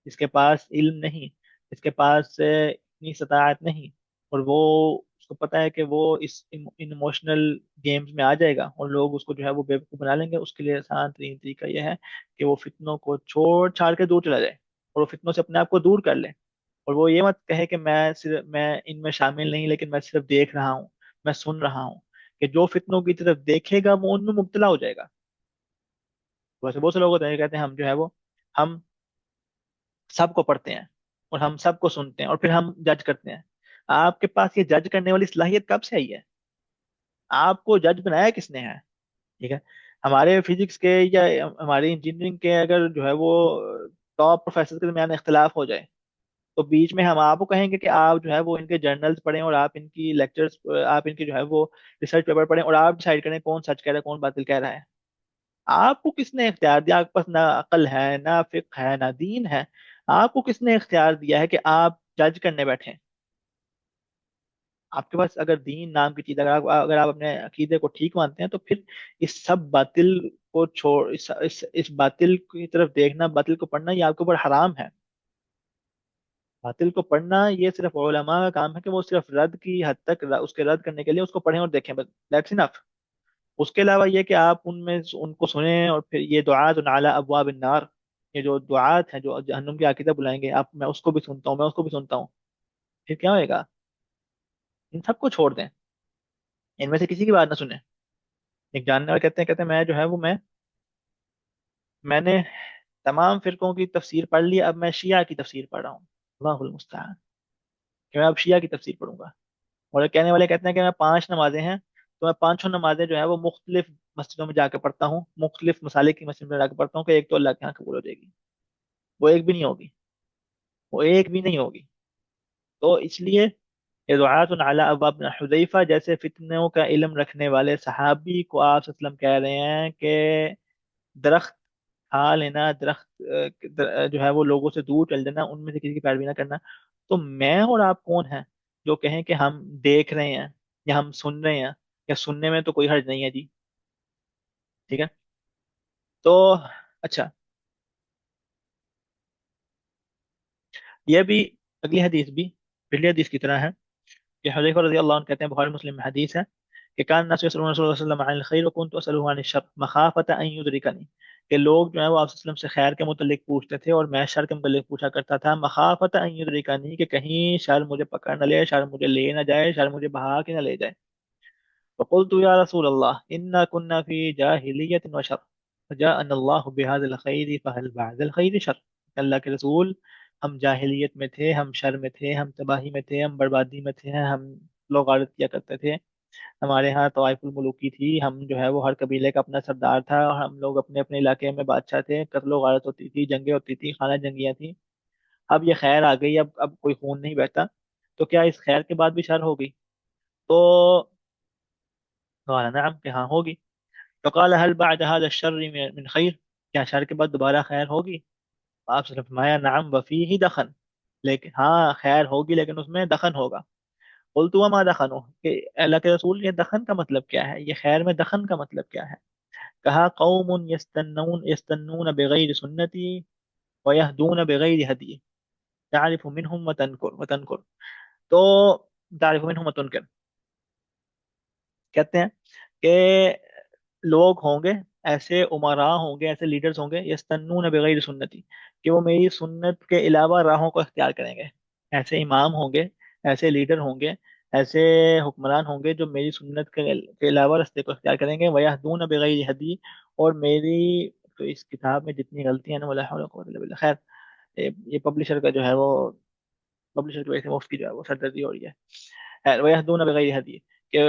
جس کے پاس علم نہیں، جس کے پاس اتنی استطاعت نہیں، اور وہ اس کو پتا ہے کہ وہ ان ایموشنل گیمز میں آ جائے گا اور لوگ اس کو جو ہے وہ بیوقوف بنا لیں گے، اس کے لیے آسان ترین طریقہ یہ ہے کہ وہ فتنوں کو چھوڑ چھاڑ کے دور چلا جائے، اور وہ فتنوں سے اپنے آپ کو دور کر لے. اور وہ یہ مت کہے کہ میں ان میں شامل نہیں، لیکن میں صرف دیکھ رہا ہوں، میں سن رہا ہوں. کہ جو فتنوں کی طرف دیکھے گا وہ ان میں مبتلا ہو جائے گا. ویسے بہت سے لوگ ہوتے ہیں کہتے ہیں ہم جو ہے وہ ہم سب کو پڑھتے ہیں اور ہم سب کو سنتے ہیں اور پھر ہم جج کرتے ہیں. آپ کے پاس یہ جج کرنے والی صلاحیت کب سے آئی ہے؟ آپ کو جج بنایا کس نے ہے؟ ٹھیک ہے. ہمارے فزکس کے یا ہماری انجینئرنگ کے اگر جو ہے وہ ٹاپ پروفیسر کے درمیان اختلاف ہو جائے، تو بیچ میں ہم آپ کو کہیں گے کہ آپ جو ہے وہ ان کے جرنلز پڑھیں اور آپ ان کی لیکچرز، آپ ان کی جو ہے وہ ریسرچ پیپر پڑھیں اور آپ ڈیسائیڈ کریں کون سچ کہہ رہا ہے کون باطل کہہ رہا ہے؟ آپ کو کس نے اختیار دیا؟ آپ کے پاس نہ عقل ہے، نہ فقہ ہے، نہ دین ہے. آپ کو کس نے اختیار دیا ہے کہ آپ جج کرنے بیٹھیں؟ آپ کے پاس اگر دین نام کی چیز، اگر آپ اپنے عقیدے کو ٹھیک مانتے ہیں، تو پھر اس سب باطل کو چھوڑ، اس باطل کی طرف دیکھنا، باطل کو پڑھنا، یہ آپ کے اوپر حرام ہے. باطل کو پڑھنا یہ صرف علماء کا کام ہے کہ وہ صرف رد کی حد تک اس کے رد کرنے کے لیے اس کو پڑھیں اور دیکھیں، بس دیٹس انف. اس کے علاوہ یہ کہ آپ ان میں ان کو سنیں، اور پھر یہ دعات علی ابواب النار، یہ جو دعات ہیں جو جہنم کی عقیدہ بلائیں گے آپ، میں اس کو بھی سنتا ہوں، میں اس کو بھی سنتا ہوں، پھر کیا ہوئے گا؟ ان سب کو چھوڑ دیں، ان میں سے کسی کی بات نہ سنیں۔ ایک جاننے والے کہتے ہیں میں جو ہے وہ میں نے تمام فرقوں کی تفسیر پڑھ لی، اب میں شیعہ کی تفسیر پڑھ رہا ہوں، اللہ المستعان، کہ میں اب شیعہ کی تفسیر پڑھوں گا۔ اور ایک کہنے والے کہتے ہیں کہ میں 5 نمازیں ہیں تو میں پانچوں نمازیں جو ہے وہ مختلف مسجدوں میں جا کے پڑھتا ہوں، مختلف مسالے کی مسجد میں جا کے پڑھتا ہوں، کہ ایک تو اللہ کے یہاں قبول ہو جائے گی، وہ ایک بھی نہیں ہوگی، وہ ایک بھی نہیں ہوگی۔ تو اس لیے یہ دعات علی ابواب حذیفہ جیسے فتنوں کا علم رکھنے والے صحابی کو آپ صلی اللہ علیہ وسلم کہہ رہے ہیں کہ درخت کھا لینا، درخت جو ہے وہ لوگوں سے دور چل جانا، ان میں سے کسی کی پیروی نہ کرنا، تو میں اور آپ کون ہیں جو کہیں کہ ہم دیکھ رہے ہیں یا ہم سن رہے ہیں، یا سننے میں تو کوئی حرج نہیں ہے جی؟ ٹھیک ہے، تو اچھا، یہ بھی اگلی حدیث بھی پچھلی حدیث کی طرح ہے، کہ حذیفہ رضی اللہ عنہ کہتے ہیں، بخاری مسلم میں حدیث ہے کہ کان الناس یسألون رسول اللہ صلی اللہ علیہ وسلم عن الخير وكنت اسأله عن الشر مخافة ان يدركني، کہ لوگ جو ہے وہ آپ صلی اللہ علیہ وسلم سے خیر کے متعلق پوچھتے تھے اور میں شر کے متعلق پوچھا کرتا تھا، مخافة ان يدركني، کہ کہیں شر مجھے پکڑ نہ لے، شر مجھے لے نہ جائے، شر مجھے بہا کے نہ لے جائے۔ فقلت يا رسول الله إنا كنا في جاهلية وشر فجاءنا الله بهذا الخير فهل بعد الخير شر، اللہ کے رسول، ہم جاہلیت میں تھے، ہم شر میں تھے، ہم تباہی میں تھے، ہم بربادی میں تھے، ہم لوگ غارت کیا کرتے تھے، ہمارے ہاں طوائف الملوکی تھی، ہم جو ہے وہ ہر قبیلے کا اپنا سردار تھا، اور ہم لوگ اپنے اپنے علاقے میں بادشاہ تھے، قتل و غارت ہوتی تھی، جنگیں ہوتی تھی، خانہ جنگیاں تھیں، اب یہ خیر آ گئی، اب کوئی خون نہیں بہتا، تو کیا اس خیر کے بعد بھی شر ہوگی؟ تو قال نعم، کہ ہاں ہوگی۔ تو قال هل بعد هذا الشر من خیر، کیا شر کے بعد دوبارہ خیر ہوگی؟ آپ سے نے فرمایا نعم وفیہ دخن، لیکن ہاں خیر ہوگی لیکن اس میں دخن ہوگا۔ قلت وما دخن، کہ اللہ کے رسول یہ دخن کا مطلب کیا ہے، یہ خیر میں دخن کا مطلب کیا ہے؟ کہا قوم یستنون بغیر سنتی ویہدون بغیر ہدی، تعرف منہم وتنکر، تو تعرف منہم وتنکر، کہتے ہیں کہ لوگ ہوں گے، ایسے عمراء ہوں گے، ایسے لیڈرز ہوں گے، یستنون بغیر سنتی، کہ وہ میری سنت کے علاوہ راہوں کو اختیار کریں گے، ایسے امام ہوں گے، ایسے لیڈر ہوں گے، ایسے حکمران ہوں گے جو میری سنت کے علاوہ رستے کو اختیار کریں گے، وَيَهْدُونَ بِغَيْرِ ہدی، اور میری، تو اس کتاب میں جتنی غلطیاں ہیں نا، ولا حول ولا قوت الا باللہ، خیر، یہ پبلشر کا جو ہے وہ، پبلشر کی وجہ سے مفت کی جو ہے وہ سردردی ہو رہی ہے، خیر، وَيَهْدُونَ بِغَيْرِ ہدی، کہ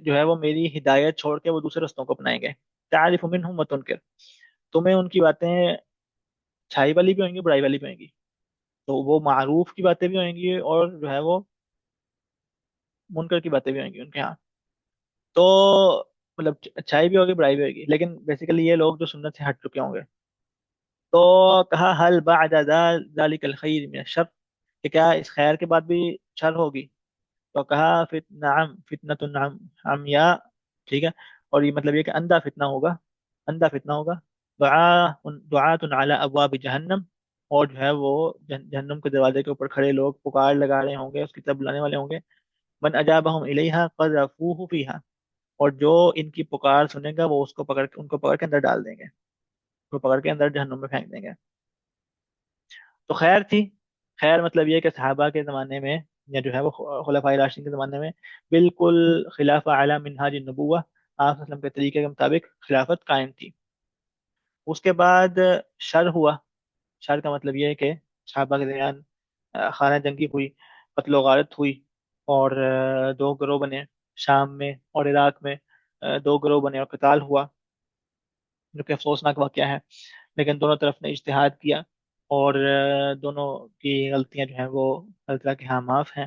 جو ہے وہ میری ہدایت چھوڑ کے وہ دوسرے رستوں کو اپنائیں گے، تعرف منہم وتنکر، تمہیں ان کی باتیں اچھائی والی بھی ہوں گی، برائی والی بھی ہوں گی، تو وہ معروف کی باتیں بھی ہوں گی اور جو ہے وہ منکر کی باتیں بھی ہوں گی ان کے ہاں، تو مطلب اچھائی بھی ہوگی، برائی بھی ہوگی، لیکن بیسیکلی یہ لوگ جو سنت سے ہٹ چکے ہوں گے۔ تو کہا حل بعد ذلك الخیر من الشر، کہ کیا اس خیر کے بعد بھی شر ہوگی؟ تو کہا نعم فتنۃ نعم عمیا، ٹھیک ہے، اور یہ مطلب یہ کہ اندھا فتنہ ہوگا، اندھا فتنہ ہوگا، دعات علی ابواب جہنم، اور جو ہے وہ جہنم کے دروازے کے اوپر کھڑے لوگ پکار لگا رہے ہوں گے، اس کی طرف بلانے والے ہوں گے، من اجابہم الیہا قذفوہ فیہا، اور جو ان کی پکار سنے گا وہ اس کو پکڑ کے، ان کو پکڑ کے اندر ڈال دیں گے، ان کو پکڑ کے اندر جہنم میں پھینک دیں گے۔ تو خیر تھی، خیر مطلب یہ کہ صحابہ کے زمانے میں، یا جو ہے وہ خلفائے راشدین کے زمانے میں بالکل خلاف اعلی منہاج النبوہ، آپ صلی اللہ علیہ وسلم کے طریقے کے مطابق خلافت قائم تھی۔ اس کے بعد شر ہوا، شر کا مطلب یہ ہے کہ صحابہ کے درمیان خانہ جنگی ہوئی، قتل و غارت ہوئی، اور دو گروہ بنے، شام میں اور عراق میں دو گروہ بنے اور قتال ہوا، جو کہ افسوسناک واقعہ ہے، لیکن دونوں طرف نے اجتہاد کیا، اور دونوں کی غلطیاں جو ہیں وہ اللہ تعالیٰ کے ہاں معاف ہیں،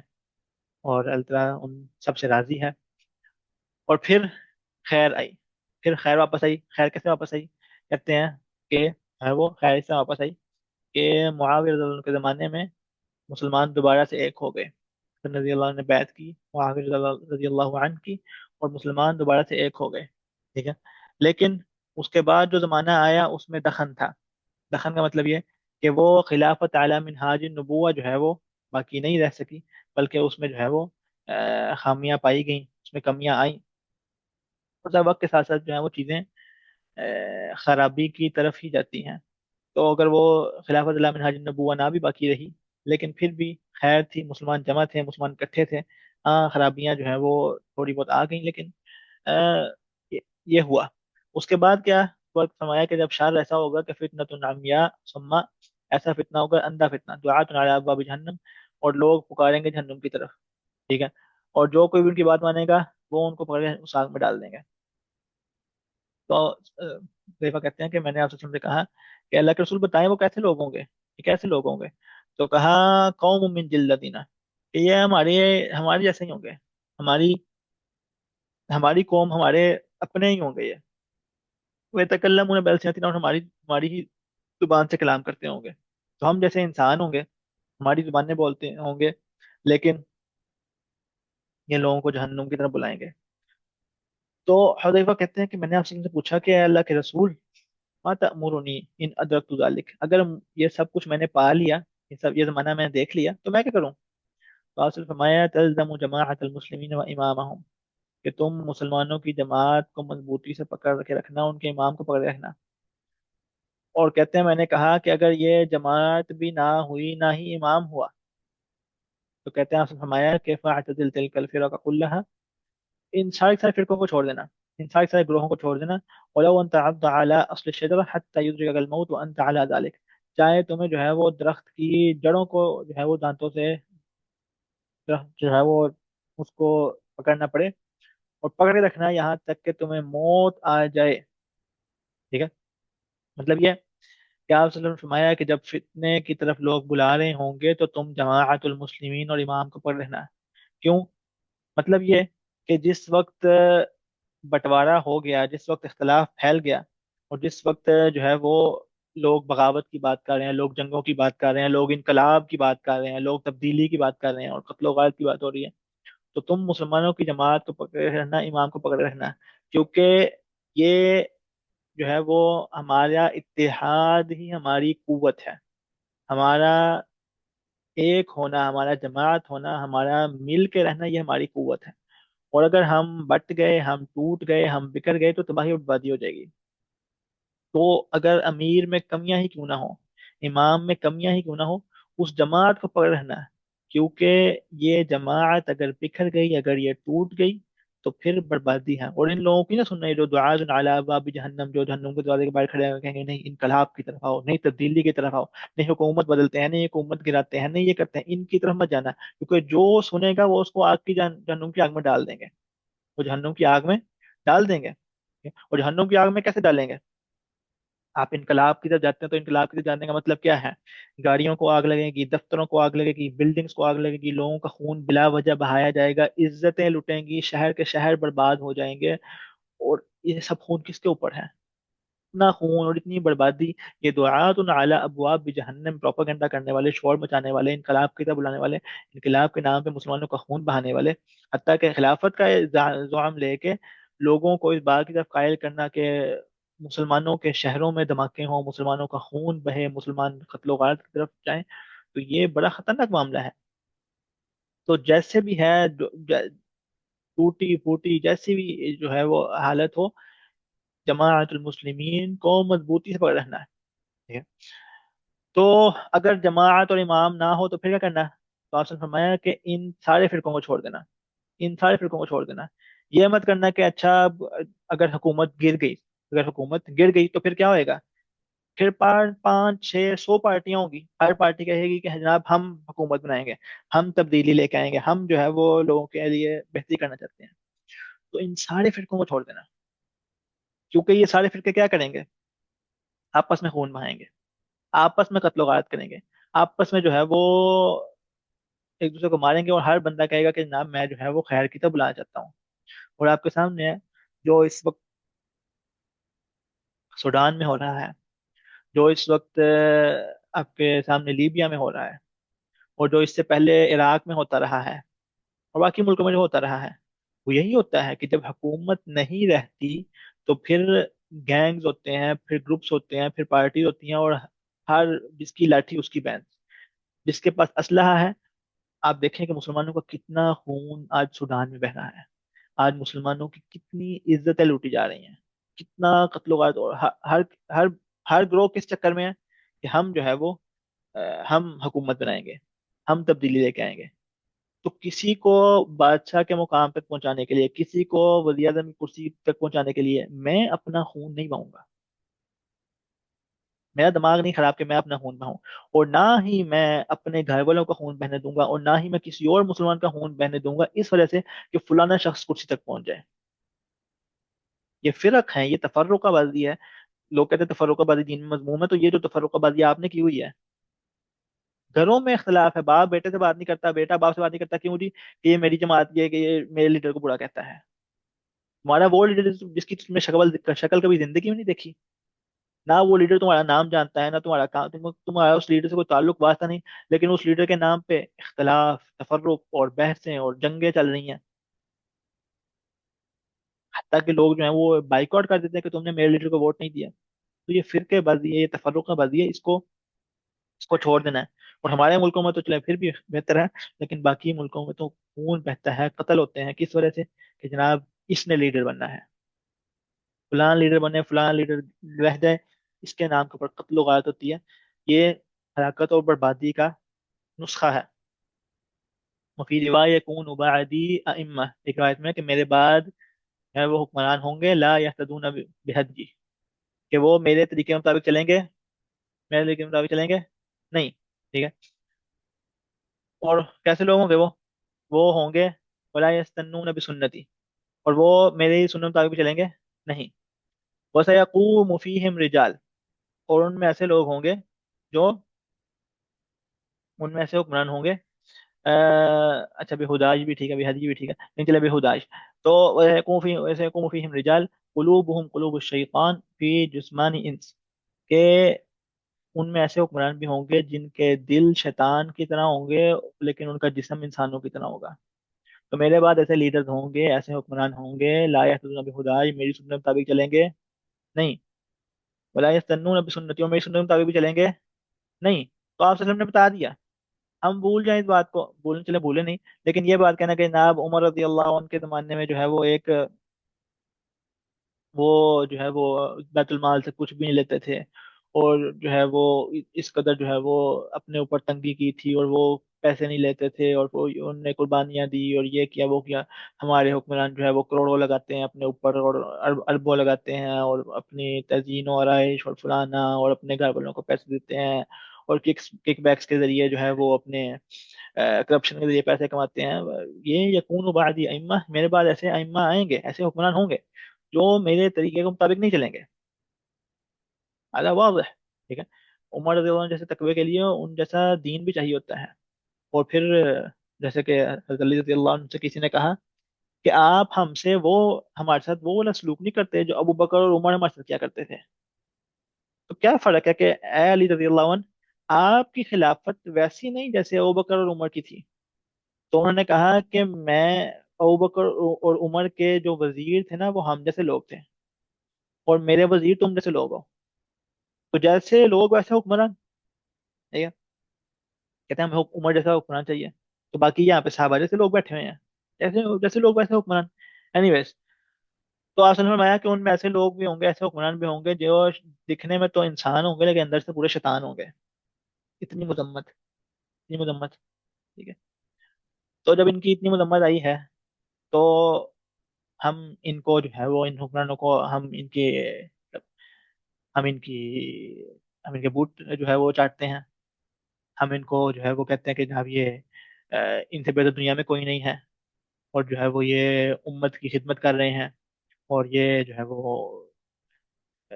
اور اللہ تعالیٰ ان سب سے راضی ہے۔ اور پھر خیر آئی، پھر خیر واپس آئی، خیر کیسے واپس آئی؟ کہتے ہیں کہ ہے وہ خیر سے واپس آئی کہ معاویہ رضی اللہ عنہ کے زمانے میں مسلمان دوبارہ سے ایک ہو گئے، حسن رضی اللہ عنہ نے بیعت کی، معاویہ رضی اللہ عنہ کی، اور مسلمان دوبارہ سے ایک ہو گئے، ٹھیک ہے، لیکن اس کے بعد جو زمانہ آیا اس میں دخن تھا، دخن کا مطلب یہ کہ وہ خلافت اعلی منہاج النبوہ جو ہے وہ باقی نہیں رہ سکی، بلکہ اس میں جو ہے وہ خامیاں پائی گئیں، اس میں کمیاں آئیں، اور وقت کے ساتھ ساتھ جو ہے وہ چیزیں خرابی کی طرف ہی جاتی ہیں. تو اگر وہ خلافت اللہ منہاج النبوہ نہ بھی باقی رہی، لیکن پھر بھی خیر تھی، مسلمان جمع تھے، مسلمان اکٹھے تھے. ہاں خرابیاں جو ہیں وہ تھوڑی بہت آ گئیں، لیکن آ، یہ ہوا. اس کے بعد کیا وقت فرمایا کہ جب شر ایسا ہوگا کہ فتنۃ عمیاء ثم، ایسا فتنہ ہوگا اندھا فتنہ، دعات علی ابواب جہنم، اور لوگ پکاریں گے جہنم کی طرف. ٹھیک ہے. اور جو کوئی بھی ان کی بات مانے گا وہ ان کو پکڑ کے اس آگ میں ڈال دیں گے. تو حذیفہ کہتے ہیں کہ میں نے آپ سے کہا کہ اللہ کے رسول بتائیں وہ کیسے لوگ ہوں گے، یہ کیسے لوگ ہوں گے؟ تو کہا قوم من جلدنا، کہ یہ ہمارے جیسے ہی ہوں گے، ہماری ہماری قوم، ہمارے اپنے ہی ہوں گے یہ. وہ تکلمون بألسنتنا، اور ہماری ہی زبان سے کلام کرتے ہوں گے. تو ہم جیسے انسان ہوں گے، ہماری زبانیں بولتے ہوں گے، لیکن یہ لوگوں کو جہنم کی طرف بلائیں گے. تو حذیفہ کہتے ہیں کہ میں نے آپ سے پوچھا کہ اے اللہ کے رسول، ما تأمرنی ان ادرکت ذلک، اگر یہ سب کچھ میں نے پا لیا، یہ زمانہ میں نے دیکھ لیا، تو میں کیا کروں؟ تو آپ نے فرمایا تلزم جماعت المسلمین و امامہم، کہ تم مسلمانوں کی جماعت کو مضبوطی سے پکڑ کے رکھنا، ان کے امام کو پکڑ کے رکھنا. اور کہتے ہیں میں نے کہا کہ اگر یہ جماعت بھی نہ ہوئی، نہ ہی امام ہوا، تو کہتے ہیں آپ نے فرمایا کہ فاعتزل تلک الفرق کلها، ان سارے فرقوں کو چھوڑ دینا، ان سارے گروہوں کو چھوڑ دینا. ولو ان تعض على اصل الشجره حتى يدركك الموت وانت على ذلك، چاہے تمہیں جو ہے وہ درخت کی جڑوں کو جو ہے وہ دانتوں سے درخت جو ہے وہ اس کو پکڑنا پڑے، اور پکڑ کے رکھنا یہاں تک کہ تمہیں موت آ جائے. ٹھیک ہے. مطلب یہ کہ آپ صلی اللہ علیہ وسلم نے فرمایا کہ جب فتنے کی طرف لوگ بلا رہے ہوں گے تو تم جماعت المسلمین اور امام کو پکڑ رہنا. کیوں؟ مطلب یہ کہ جس وقت بٹوارا ہو گیا، جس وقت اختلاف پھیل گیا، اور جس وقت جو ہے وہ لوگ بغاوت کی بات کر رہے ہیں، لوگ جنگوں کی بات کر رہے ہیں، لوگ انقلاب کی بات کر رہے ہیں، لوگ تبدیلی کی بات کر رہے ہیں، اور قتل و غارت کی بات ہو رہی ہے، تو تم مسلمانوں کی جماعت کو پکڑے رہنا، امام کو پکڑے رہنا. کیونکہ یہ جو ہے وہ ہمارا اتحاد ہی ہماری قوت ہے، ہمارا ایک ہونا، ہمارا جماعت ہونا، ہمارا مل کے رہنا، یہ ہماری قوت ہے. اور اگر ہم بٹ گئے، ہم ٹوٹ گئے، ہم بکھر گئے، تو تباہی اور بربادی ہو جائے گی. تو اگر امیر میں کمیاں ہی کیوں نہ ہو، امام میں کمیاں ہی کیوں نہ ہو، اس جماعت کو پکڑ رہنا ہے. کیونکہ یہ جماعت اگر بکھر گئی، اگر یہ ٹوٹ گئی، تو پھر بربادی ہے. اور ان لوگوں کی نہ سننا، جو دعاء علی ابواب جہنم، جو جہنم کے دروازے کے باہر کھڑے ہیں، کہیں گے نہیں انقلاب کی طرف آؤ، نہیں تبدیلی کی طرف آؤ، نہیں حکومت بدلتے ہیں، نہیں حکومت گراتے ہیں، نہیں یہ کرتے ہیں، ان کی طرف مت جانا. کیونکہ جو سنے گا وہ اس کو آگ کی جہنم کی آگ میں ڈال دیں گے، وہ جہنم کی آگ میں ڈال دیں گے. اور جہنم کی آگ میں کیسے ڈالیں گے؟ آپ انقلاب کی طرف جاتے ہیں تو انقلاب کی طرف جانے کا مطلب کیا ہے؟ گاڑیوں کو آگ لگے گی، دفتروں کو آگ لگے گی، بلڈنگز کو آگ لگے گی، لوگوں کا خون بلا وجہ بہایا جائے گا، عزتیں لٹیں گی، شہر کے شہر برباد ہو جائیں گے. اور یہ سب خون کس کے اوپر ہے؟ اتنا خون اور اتنی بربادی. یہ دعات علی ابواب جہنم، پروپاگنڈا کرنے والے، شور مچانے والے، انقلاب کی طرف بلانے والے، انقلاب کے نام پہ مسلمانوں کا خون بہانے والے، حتیٰ کہ خلافت کا زعم لے کے لوگوں کو اس بات کی طرف قائل کرنا کہ مسلمانوں کے شہروں میں دھماکے ہوں، مسلمانوں کا خون بہے، مسلمان قتل و غارت کی طرف جائیں، تو یہ بڑا خطرناک معاملہ ہے. تو جیسے بھی ہے، ٹوٹی پھوٹی جیسی بھی جو ہے وہ حالت ہو، جماعت المسلمین کو مضبوطی سے پکڑ رہنا ہے. ٹھیک ہے؟ تو اگر جماعت اور امام نہ ہو تو پھر کیا کرنا ہے؟ تو آپ نے فرمایا کہ ان سارے فرقوں کو چھوڑ دینا، ان سارے فرقوں کو چھوڑ دینا. یہ مت کرنا کہ اچھا اگر حکومت گر گئی، اگر حکومت گر گئی تو پھر کیا ہوئے گا؟ پھر 500 600 پارٹیاں ہوں گی، ہر پارٹی کہے گی کہ جناب ہم حکومت بنائیں گے، ہم تبدیلی لے کے آئیں گے، ہم جو ہے وہ لوگوں کے لیے بہتری کرنا چاہتے ہیں. تو ان سارے فرقوں کو چھوڑ دینا. کیونکہ یہ سارے فرقے کیا کریں گے؟ آپس میں خون بہائیں گے، آپس میں قتل و غارت کریں گے، آپس میں جو ہے وہ ایک دوسرے کو ماریں گے، اور ہر بندہ کہے گا کہ جناب میں جو ہے وہ خیر کی طرف بلانا چاہتا ہوں. اور آپ کے سامنے ہے جو اس وقت سوڈان میں ہو رہا ہے، جو اس وقت آپ کے سامنے لیبیا میں ہو رہا ہے، اور جو اس سے پہلے عراق میں ہوتا رہا ہے، اور باقی ملکوں میں جو ہوتا رہا ہے. وہ یہی ہوتا ہے کہ جب حکومت نہیں رہتی تو پھر گینگز ہوتے ہیں، پھر گروپس ہوتے ہیں، پھر پارٹیز ہوتی ہیں، اور ہر جس کی لاٹھی اس کی بینچ، جس کے پاس اسلحہ ہے. آپ دیکھیں کہ مسلمانوں کا کتنا خون آج سودان میں بہ رہا ہے. آج مسلمانوں کی کتنی عزتیں لوٹی جا رہی ہیں، کتنا قتل و غارت، اور ہر ہر ہر گروہ کس چکر میں ہے کہ ہم جو ہے وہ ہم حکومت بنائیں گے، ہم تبدیلی لے کے آئیں گے۔ تو کسی کو بادشاہ کے مقام تک پہنچانے کے لیے، کسی کو وزیر اعظم کی کرسی تک پہنچانے کے لیے میں اپنا خون نہیں بہاؤں گا، میرا دماغ نہیں خراب کہ میں اپنا خون بہاؤں، اور نہ ہی میں اپنے گھر والوں کا خون بہنے دوں گا، اور نہ ہی میں کسی اور مسلمان کا خون بہنے دوں گا اس وجہ سے کہ فلانا شخص کرسی تک پہنچ جائے۔ یہ فرق ہے، یہ تفرقہ بازی ہے۔ لوگ کہتے ہیں تفرقہ بازی دین میں مذموم ہے، تو یہ جو تفرقہ بازی آپ نے کی ہوئی ہے، گھروں میں اختلاف ہے، باپ بیٹے سے بات نہیں کرتا، بیٹا باپ سے بات نہیں کرتا، کیوں جی؟ کہ یہ میری جماعت کی ہے، کہ یہ میرے لیڈر کو برا کہتا ہے۔ تمہارا وہ لیڈر جس کی تم نے شکل کبھی زندگی میں نہیں دیکھی، نہ وہ لیڈر تمہارا نام جانتا ہے، نہ تمہارا کام، تمہارا اس لیڈر سے کوئی تعلق واسطہ نہیں، لیکن اس لیڈر کے نام پہ اختلاف، تفرق اور بحثیں اور جنگیں چل رہی ہیں، حتیٰ کہ لوگ جو ہیں وہ بائیکاٹ کر دیتے ہیں کہ تم نے میرے لیڈر کو ووٹ نہیں دیا۔ تو یہ فرقے بازی ہے، یہ تفرقہ بازی ہے، اس کو چھوڑ دینا ہے۔ اور ہمارے ملکوں میں تو چلے پھر بھی بہتر ہے، لیکن باقی ملکوں میں تو خون بہتا ہے، قتل ہوتے ہیں، کس وجہ سے؟ کہ جناب اس نے لیڈر بننا ہے، فلان لیڈر بنے، فلان لیڈر رہ جائے، اس کے نام کے اوپر قتل و غارت ہوتی ہے۔ یہ ہلاکت اور بربادی کا نسخہ ہے۔ وفی روایت یکون بعدی ائمہ، ایک روایت میں ہے کہ میرے بعد جو ہے وہ حکمران ہوں گے، لا یہتدون بہدی، کہ وہ میرے طریقے کے مطابق چلیں گے، میرے طریقے کے مطابق چلیں گے نہیں، ٹھیک ہے؟ اور کیسے لوگ ہوں گے وہ ہوں گے ولا یستنون بسنتی، اور وہ میرے ہی سنت مطابق چلیں گے نہیں، وسیقوم فیہم رجال، اور ان میں ایسے لوگ ہوں گے جو، ان میں ایسے حکمران ہوں گے، اچھا بے ہداج بھی ٹھیک ہے، بے حدی بھی ٹھیک ہے، لیکن چلے بے ہداج، تو ویسے فیہم رجال قلوبہم قلوب الشیطان فی جسمان انس، کہ ان میں ایسے حکمران بھی ہوں گے جن کے دل شیطان کی طرح ہوں گے، لیکن ان کا جسم انسانوں کی طرح ہوگا۔ تو میرے بعد ایسے لیڈرز ہوں گے، ایسے حکمران ہوں گے، لا یہتدون بہدائی، میری سنت کے مطابق چلیں گے نہیں، ولا یستنون بسنتی، اور میری سنت کے مطابق بھی چلیں گے نہیں۔ تو آپ صلی اللہ علیہ وسلم نے بتا دیا، ہم بھول جائیں اس بات کو، بولنے چلے بھولے نہیں، لیکن یہ بات کہنا کہ جناب عمر رضی اللہ عنہ کے زمانے میں جو ہے وہ ایک، وہ جو ہے وہ بیت المال سے کچھ بھی نہیں لیتے تھے، اور جو ہے وہ اس قدر جو ہے وہ اپنے اوپر تنگی کی تھی، اور وہ پیسے نہیں لیتے تھے، اور وہ انہوں نے قربانیاں دی اور یہ کیا وہ کیا۔ ہمارے حکمران جو ہے وہ کروڑوں لگاتے ہیں اپنے اوپر، اور اربوں لگاتے ہیں، اور اپنی تزئین و آرائش اور فلانا، اور اپنے گھر والوں کو پیسے دیتے ہیں، اور کک بیکس کے ذریعے جو ہے وہ اپنے کرپشن کے ذریعے پیسے کماتے ہیں۔ یہ یکون بعدی ائمہ، میرے بعد ایسے ائمہ آئیں گے، ایسے حکمران ہوں گے جو میرے طریقے کے مطابق نہیں چلیں گے، اعلیٰ واضح، ٹھیک ہے؟ عمر رضی اللہ عنہ جیسے تقوی کے لیے ان جیسا دین بھی چاہیے ہوتا ہے۔ اور پھر جیسے کہ حضرت علی رضی اللہ عنہ سے کسی نے کہا کہ آپ ہم سے وہ، ہمارے ساتھ وہ والا سلوک نہیں کرتے جو ابو بکر اور عمر ہمارے ساتھ کیا کرتے تھے۔ تو کیا فرق ہے کہ اے علی رضی اللہ عنہ، آپ کی خلافت ویسی نہیں جیسے ابو بکر اور عمر کی تھی۔ تو انہوں نے کہا کہ میں، ابو بکر اور عمر کے جو وزیر تھے نا وہ ہم جیسے لوگ تھے، اور میرے وزیر تم جیسے لوگ ہو، تو جیسے لوگ ویسے حکمران، ٹھیک ہے؟ کہتے ہیں ہمیں عمر جیسا حکمران چاہیے، تو باقی یہاں پہ صحابہ جیسے لوگ بیٹھے ہوئے ہیں، جیسے جیسے لوگ ویسے حکمران۔ اینی ویز، تو آپ نے فرمایا کہ ان میں ایسے لوگ بھی ہوں گے، ایسے حکمران بھی ہوں گے جو دکھنے میں تو انسان ہوں گے لیکن اندر سے پورے شیطان ہوں گے۔ اتنی مذمت، اتنی مذمت، ٹھیک ہے؟ تو جب ان کی اتنی مذمت آئی ہے، تو ہم ان کو جو ہے وہ، ان حکمرانوں کو ہم ان کی ہم ان کے بوٹ جو ہے وہ چاٹتے ہیں، ہم ان کو جو ہے وہ کہتے ہیں کہ جناب یہ ان سے بہتر دنیا میں کوئی نہیں ہے، اور جو ہے وہ یہ امت کی خدمت کر رہے ہیں، اور یہ جو ہے وہ آ،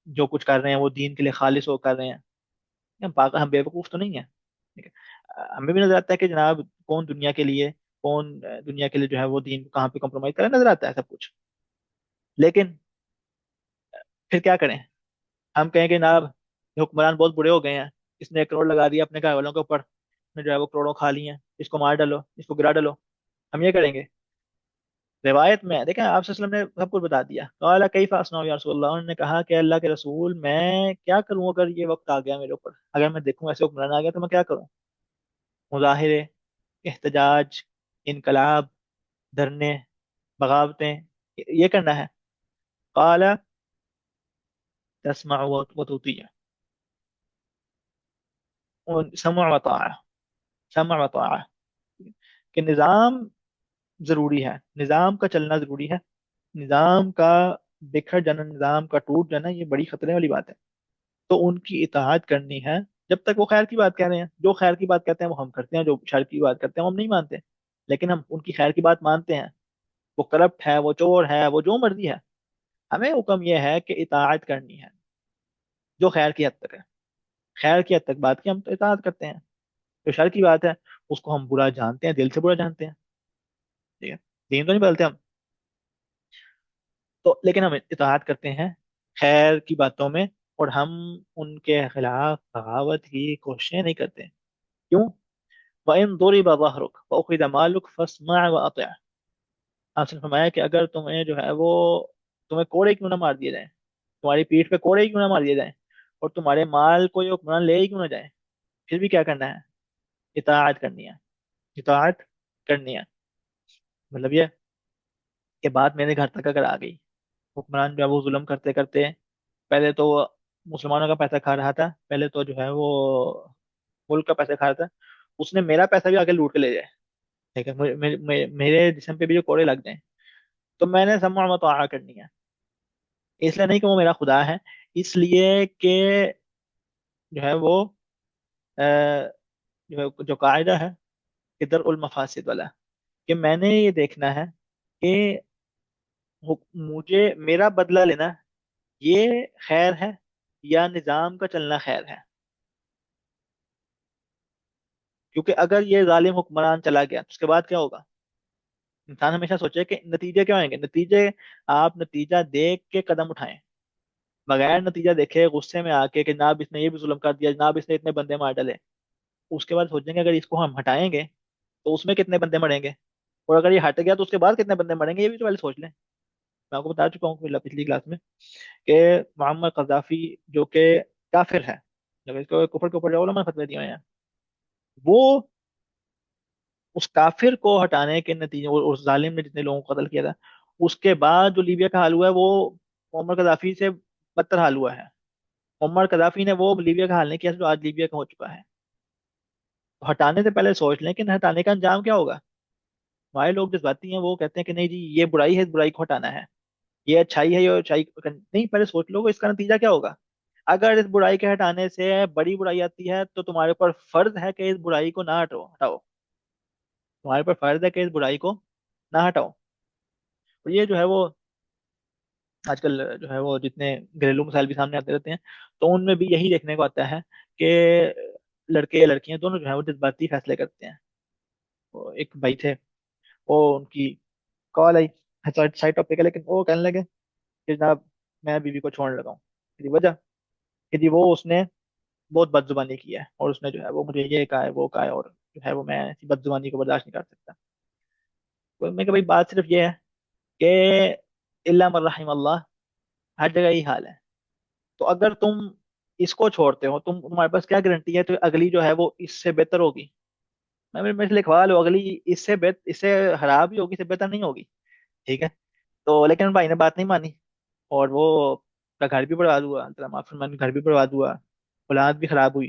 جو کچھ کر رہے ہیں وہ دین کے لیے خالص وہ کر رہے ہیں۔ ہم بیوقوف تو نہیں ہیں، ٹھیک ہے؟ ہمیں بھی نظر آتا ہے کہ جناب کون دنیا کے لیے، کون دنیا کے لیے جو ہے وہ دین کو کہاں پہ کمپرومائز کرے، نظر آتا ہے سب کچھ، لیکن پھر کیا کریں؟ ہم کہیں کہ جناب یہ حکمران بہت برے ہو گئے ہیں، اس نے 1 کروڑ لگا دیا اپنے گھر والوں کے اوپر، اس نے جو ہے وہ کروڑوں کھا لی ہیں، اس کو مار ڈالو، اس کو گرا ڈالو، ہم یہ کریں گے؟ روایت میں دیکھیں آپ صلی اللہ علیہ وسلم نے سب کچھ بتا دیا، قال کیف اصنع یا رسول اللہ، انہوں نے کہا کہ اللہ کے رسول میں کیا کروں اگر یہ وقت آ گیا میرے اوپر، اگر میں دیکھوں ایسے حکمران آ گیا تو میں کیا کروں؟ مظاہرے، احتجاج، انقلاب، دھرنے، بغاوتیں، یہ کرنا ہے؟ قال تسمع وتطيع، سمع وطاعة، سمع وطاعة، کہ نظام ضروری ہے، نظام کا چلنا ضروری ہے، نظام کا بکھر جانا، نظام کا ٹوٹ جانا یہ بڑی خطرے والی بات ہے، تو ان کی اطاعت کرنی ہے جب تک وہ خیر کی بات کہہ رہے ہیں۔ جو خیر کی بات کہتے ہیں وہ ہم کرتے ہیں، جو شر کی بات کرتے ہیں وہ ہم نہیں مانتے، لیکن ہم ان کی خیر کی بات مانتے ہیں۔ وہ کرپٹ ہے، وہ چور ہے، وہ جو مرضی ہے، ہمیں حکم یہ ہے کہ اطاعت کرنی ہے جو خیر کی حد تک ہے۔ خیر کی حد تک بات کی ہم تو اطاعت کرتے ہیں، جو شر کی بات ہے اس کو ہم برا جانتے ہیں، دل سے برا جانتے ہیں، ٹھیک ہے، دین تو نہیں بدلتے ہم، تو لیکن ہم اطاعت کرتے ہیں خیر کی باتوں میں، اور ہم ان کے خلاف بغاوت کی کوششیں نہیں کرتے۔ کیوں؟ وَإِن ضُرِبَ ظَهْرُكَ وَأُخِذَ مَالُكَ فَاسْمَعْ وَأَطِعْ، آپ نے فرمایا کہ اگر تمہیں جو ہے وہ، تمہیں کوڑے کیوں نہ مار دیے جائیں، تمہاری پیٹھ پہ کوڑے کیوں نہ مار دیے جائیں، اور تمہارے مال کو یہ حکمران لے ہی کیوں نہ جائیں، پھر بھی کیا کرنا ہے؟ اطاعت کرنی ہے، اطاعت کرنی ہے۔ مطلب یہ کہ بات میرے گھر تک اگر آ گئی، حکمران جو ہے وہ ظلم کرتے کرتے، پہلے تو وہ مسلمانوں کا پیسہ کھا رہا تھا، پہلے تو جو ہے وہ ملک کا پیسہ کھا رہا تھا، اس نے میرا پیسہ بھی آگے لوٹ کے لے جائے، ٹھیک ہے، میرے جسم پہ بھی جو کوڑے لگ جائیں، تو میں نے سمع و طاعہ کرنی ہے، اس لیے نہیں کہ وہ میرا خدا ہے، اس لیے کہ جو ہے وہ جو قاعدہ ہے کہ درء المفاسد والا، کہ میں نے یہ دیکھنا ہے کہ مجھے میرا بدلہ لینا یہ خیر ہے یا نظام کا چلنا خیر ہے، کیونکہ اگر یہ ظالم حکمران چلا گیا تو اس کے بعد کیا ہوگا؟ انسان ہمیشہ سوچے کہ نتیجے کیا ہوئیں گے، نتیجے، آپ نتیجہ دیکھ کے قدم اٹھائیں، بغیر نتیجہ دیکھے غصے میں آ کے کہ جناب اس نے یہ بھی ظلم کر دیا، جناب اس نے اتنے بندے مار ڈالے، اس کے بعد سوچیں گے اگر اس کو ہم ہٹائیں گے تو اس میں کتنے بندے مریں گے، اور اگر یہ ہٹ گیا تو اس کے بعد کتنے بندے مریں گے، یہ بھی تو پہلے سوچ لیں۔ میں آپ کو بتا چکا ہوں پچھلی کلاس میں کہ معمر قذافی جو کہ کافر ہے، جب اس کو کفر کے اوپر جو علماء نے فتوی دیے ہیں، وہ اس کافر کو ہٹانے کے نتیجے، اور اس ظالم نے جتنے لوگوں کو قتل کیا تھا، اس کے بعد جو لیبیا کا حال ہوا ہے وہ معمر قذافی سے بدتر حال ہوا ہے۔ معمر قذافی نے وہ لیبیا کا حال نہیں کیا جو آج لیبیا کا ہو چکا ہے۔ تو ہٹانے سے پہلے سوچ لیں کہ ہٹانے کا انجام کیا ہوگا۔ ہمارے لوگ جذباتی ہیں، وہ کہتے ہیں کہ نہیں جی یہ برائی ہے، اس برائی کو ہٹانا ہے، یہ اچھائی ہے، یہ اچھائی نہیں، پہلے سوچ لو کہ اس کا نتیجہ کیا ہوگا۔ اگر اس برائی کے ہٹانے سے بڑی برائی آتی ہے تو تمہارے اوپر فرض ہے کہ اس برائی کو نہ ہٹاؤ، تمہارے اوپر فرض ہے کہ اس برائی کو نہ ہٹاؤ۔ اور یہ جو ہے وہ آج کل جو ہے وہ جتنے گھریلو مسائل بھی سامنے آتے رہتے ہیں، تو ان میں بھی یہی دیکھنے کو آتا ہے کہ لڑکے یا لڑکیاں دونوں جو ہے وہ جذباتی فیصلے کرتے ہیں۔ وہ ایک بھائی تھے، وہ ان کی کال آئی سائڈ ٹاپک ہے، لیکن وہ کہنے لگے کہ جناب میں بیوی کو چھوڑنے لگا ہوں، کہ وجہ کہ جی وہ اس نے بہت بد زبانی کی ہے، اور اس نے جو ہے وہ مجھے یہ کہا ہے وہ کہا ہے، اور جو ہے وہ میں ایسی بد زبانی کو برداشت نہیں کر سکتا۔ تو میں کہ بھائی بات صرف یہ ہے کہ الا من رحم اللہ، ہر جگہ یہی حال ہے، تو اگر تم اس کو چھوڑتے ہو، تمہارے پاس کیا گارنٹی ہے تو اگلی جو ہے وہ اس سے بہتر ہوگی؟ میں سے لکھوا لو اگلی اس سے خراب ہی ہوگی، اس سے بہتر نہیں ہوگی، ٹھیک ہے۔ تو لیکن بھائی نے بات نہیں مانی، اور وہ کا گھر بھی برباد ہوا، اللہ معاف فرمائے، گھر بھی برباد ہوا، اولاد بھی خراب ہوئی،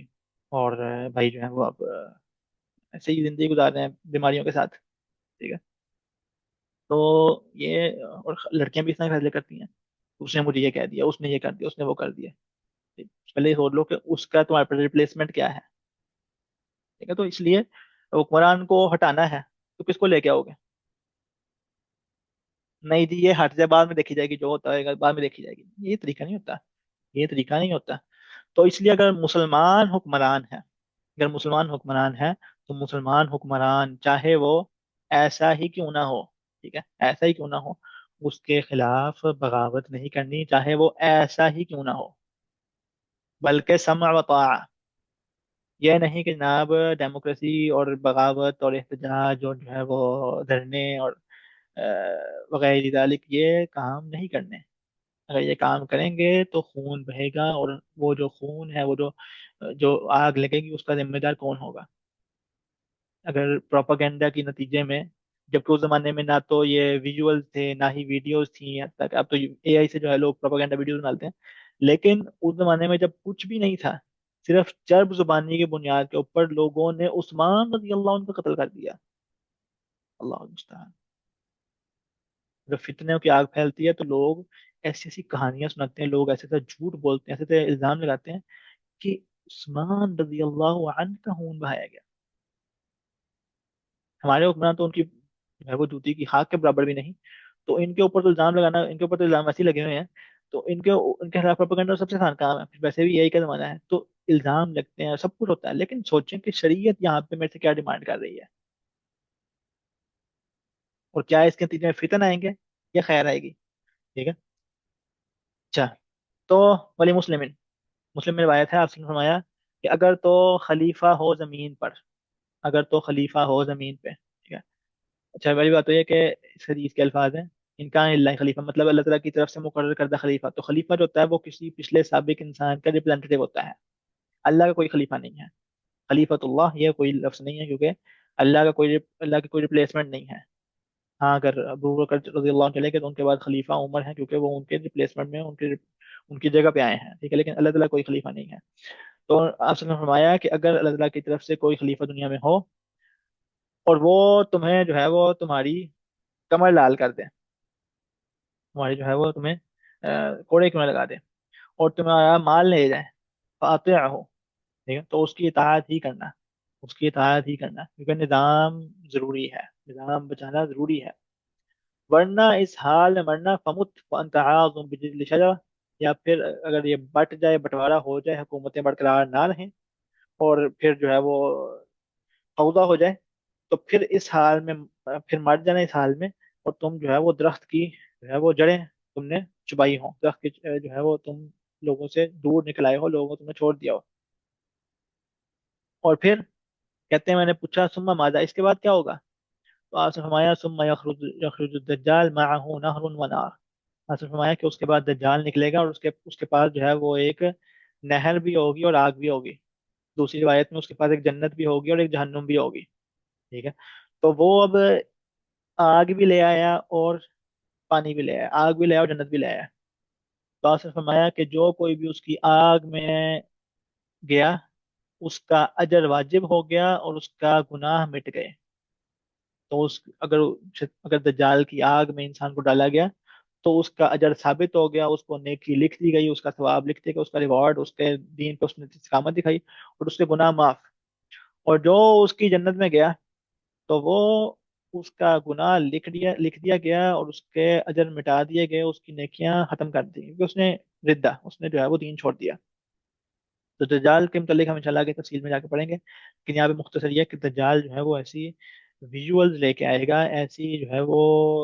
اور بھائی جو ہے وہ اب ایسے ہی زندگی گزار رہے ہیں بیماریوں کے ساتھ، ٹھیک ہے۔ تو یہ اور لڑکیاں بھی اس طرح فیصلے کرتی ہیں، اس نے مجھے یہ کہہ دیا، اس نے یہ کر دیا، اس نے وہ کر دیا، ٹھیک؟ پہلے یہ سوچ لو کہ اس کا تمہارے پر ریپلیسمنٹ کیا ہے، ٹھیک ہے۔ تو اس لیے حکمران کو ہٹانا ہے تو کس کو لے کے آؤ گے؟ نہیں جی یہ ہٹ جائے بعد میں دیکھی جائے گی، جو ہوتا ہے بعد میں دیکھی جائے گی، یہ طریقہ نہیں ہوتا، یہ طریقہ نہیں ہوتا۔ تو اس لیے اگر مسلمان حکمران ہے، اگر مسلمان حکمران ہے تو مسلمان حکمران چاہے وہ ایسا ہی کیوں نہ ہو، ٹھیک ہے، ایسا ہی کیوں نہ ہو، اس کے خلاف بغاوت نہیں کرنی، چاہے وہ ایسا ہی کیوں نہ ہو، بلکہ سمع و طاعہ۔ یہ نہیں کہ جناب ڈیموکریسی اور بغاوت اور احتجاج اور جو ہے وہ دھرنے اور وغیرہ ذالک یہ کام نہیں کرنے۔ اگر یہ کام کریں گے تو خون بہے گا، اور وہ جو خون ہے، وہ جو آگ لگے گی اس کا ذمہ دار کون ہوگا؟ اگر پروپاگینڈا کے نتیجے میں جبکہ اس زمانے میں نہ تو یہ ویژول تھے نہ ہی ویڈیوز تھیں، یہاں تک اب تو اے آئی سے جو ہے لوگ پروپاگینڈا ویڈیوز بناتے ہیں، لیکن اس زمانے میں جب کچھ بھی نہیں تھا، صرف چرب زبانی کی بنیاد کے اوپر لوگوں نے عثمان رضی اللہ عنہ کو قتل کر دیا. اللہ المستعان. جب فتنوں کی آگ پھیلتی ہے تو لوگ ایسی ایسی کہانیاں سناتے ہیں، لوگ ایسے ایسے جھوٹ بولتے ہیں، ایسے ایسے الزام لگاتے ہیں کہ عثمان رضی اللہ عنہ کا خون بہایا گیا. ہمارے حکمران تو ان کی جو ہے وہ جوتی کی خاک کے برابر بھی نہیں، تو ان کے اوپر تو الزام لگانا، ان کے اوپر تو الزام ایسے ہی لگے ہوئے ہیں. تو ان کے خلاف پروپیگنڈا سب سے آسان کام ہے، پھر ویسے بھی یہی کا زمانہ ہے تو الزام لگتے ہیں، سب کچھ ہوتا ہے. لیکن سوچیں کہ شریعت یہاں پہ میرے سے کیا ڈیمانڈ کر رہی ہے، اور کیا اس کے نتیجے میں فتن آئیں گے یا خیر آئے گی. ٹھیک ہے. اچھا. تو ولی مسلم، مسلم میں روایت ہے، آپ نے فرمایا کہ اگر تو خلیفہ ہو زمین پر، اگر تو خلیفہ ہو زمین پہ. ٹھیک ہے. اچھا، پہلی بات تو یہ کہ اس حدیث کے الفاظ ہیں ان کا اللہ خلیفہ، مطلب اللہ تعالیٰ کی طرف سے مقرر کردہ خلیفہ. تو خلیفہ جو ہوتا ہے وہ کسی پچھلے سابق انسان کا ریپرزینٹیو ہوتا ہے. اللہ کا کوئی خلیفہ نہیں ہے. خلیفۃ اللہ یہ کوئی لفظ نہیں ہے، کیونکہ اللہ کی کوئی ریپلیسمنٹ نہیں ہے. ہاں اگر ابو بکر رضی اللہ عنہ چلے گئے تو ان کے بعد خلیفہ عمر ہے، کیونکہ وہ ان کے ریپلیسمنٹ میں ان کی جگہ پہ آئے ہیں. ٹھیک ہے. لیکن اللہ تعالیٰ کوئی خلیفہ نہیں ہے. تو آپ نے فرمایا کہ اگر اللہ تعالیٰ کی طرف سے کوئی خلیفہ دنیا میں ہو اور وہ تمہیں جو ہے وہ تمہاری کمر لال کر دے، تمہاری جو ہے وہ تمہیں کوڑے کیوں نہ لگا دے، اور تمہارا مال لے جائے، فاطع ہو. ٹھیک ہے. تو اس کی اطاعت ہی کرنا، اس کی اطاعت ہی کرنا، کیونکہ نظام ضروری ہے، نظام بچانا ضروری ہے. ورنہ اس حال میں مرنا، فمت وانت عاظ بجذل شجرہ، یا پھر اگر یہ بٹ جائے، بٹوارا ہو جائے، حکومتیں برقرار نہ رہیں اور پھر جو ہے وہ فوضا ہو جائے، تو پھر اس حال میں، پھر مر جانا اس حال میں، اور تم جو ہے وہ درخت کی جو ہے وہ جڑیں تم نے چبائی ہوں، درخت کی جو ہے وہ تم لوگوں سے دور نکل آئے ہو، لوگوں کو تم نے چھوڑ دیا ہو. اور پھر کہتے ہیں میں نے پوچھا ثم ماذا، اس کے بعد کیا ہوگا؟ تو آپ نے فرمایا ثم یخرج الدجال معه نہر و نار. آپ نے فرمایا کہ اس کے بعد دجال نکلے گا اور اس کے پاس جو ہے وہ ایک نہر بھی ہوگی اور آگ بھی ہوگی. دوسری روایت میں اس کے پاس ایک جنت بھی ہوگی اور ایک جہنم بھی ہوگی. ٹھیک ہے. تو وہ اب آگ بھی لے آیا اور پانی بھی لے آیا، آگ بھی لے آیا اور جنت بھی لے آیا. تو آپ نے فرمایا کہ جو کوئی بھی اس کی آگ میں گیا اس کا اجر واجب ہو گیا اور اس کا گناہ مٹ گئے. تو اگر دجال کی آگ میں انسان کو ڈالا گیا تو اس کا اجر ثابت ہو گیا، اس کو نیکی لکھ دی گئی، اس کا ثواب لکھ دیا گیا، اس کا ریوارڈ، اس کے دین پہ اس نے استقامت دکھائی اور اس کے گناہ معاف. اور جو اس کی جنت میں گیا تو وہ اس کا گناہ لکھ دیا گیا اور اس کے اجر مٹا دیے گئے، اس کی نیکیاں ختم کر دی کیونکہ اس نے جو ہے وہ دین چھوڑ دیا. تو دجال کے متعلق ہم انشاءاللہ کی تفصیل میں جا کے پڑھیں گے، لیکن یہاں پہ مختصر یہ ہے کہ دجال جو ہے وہ ایسی ویژولز لے کے آئے گا، ایسی جو ہے وہ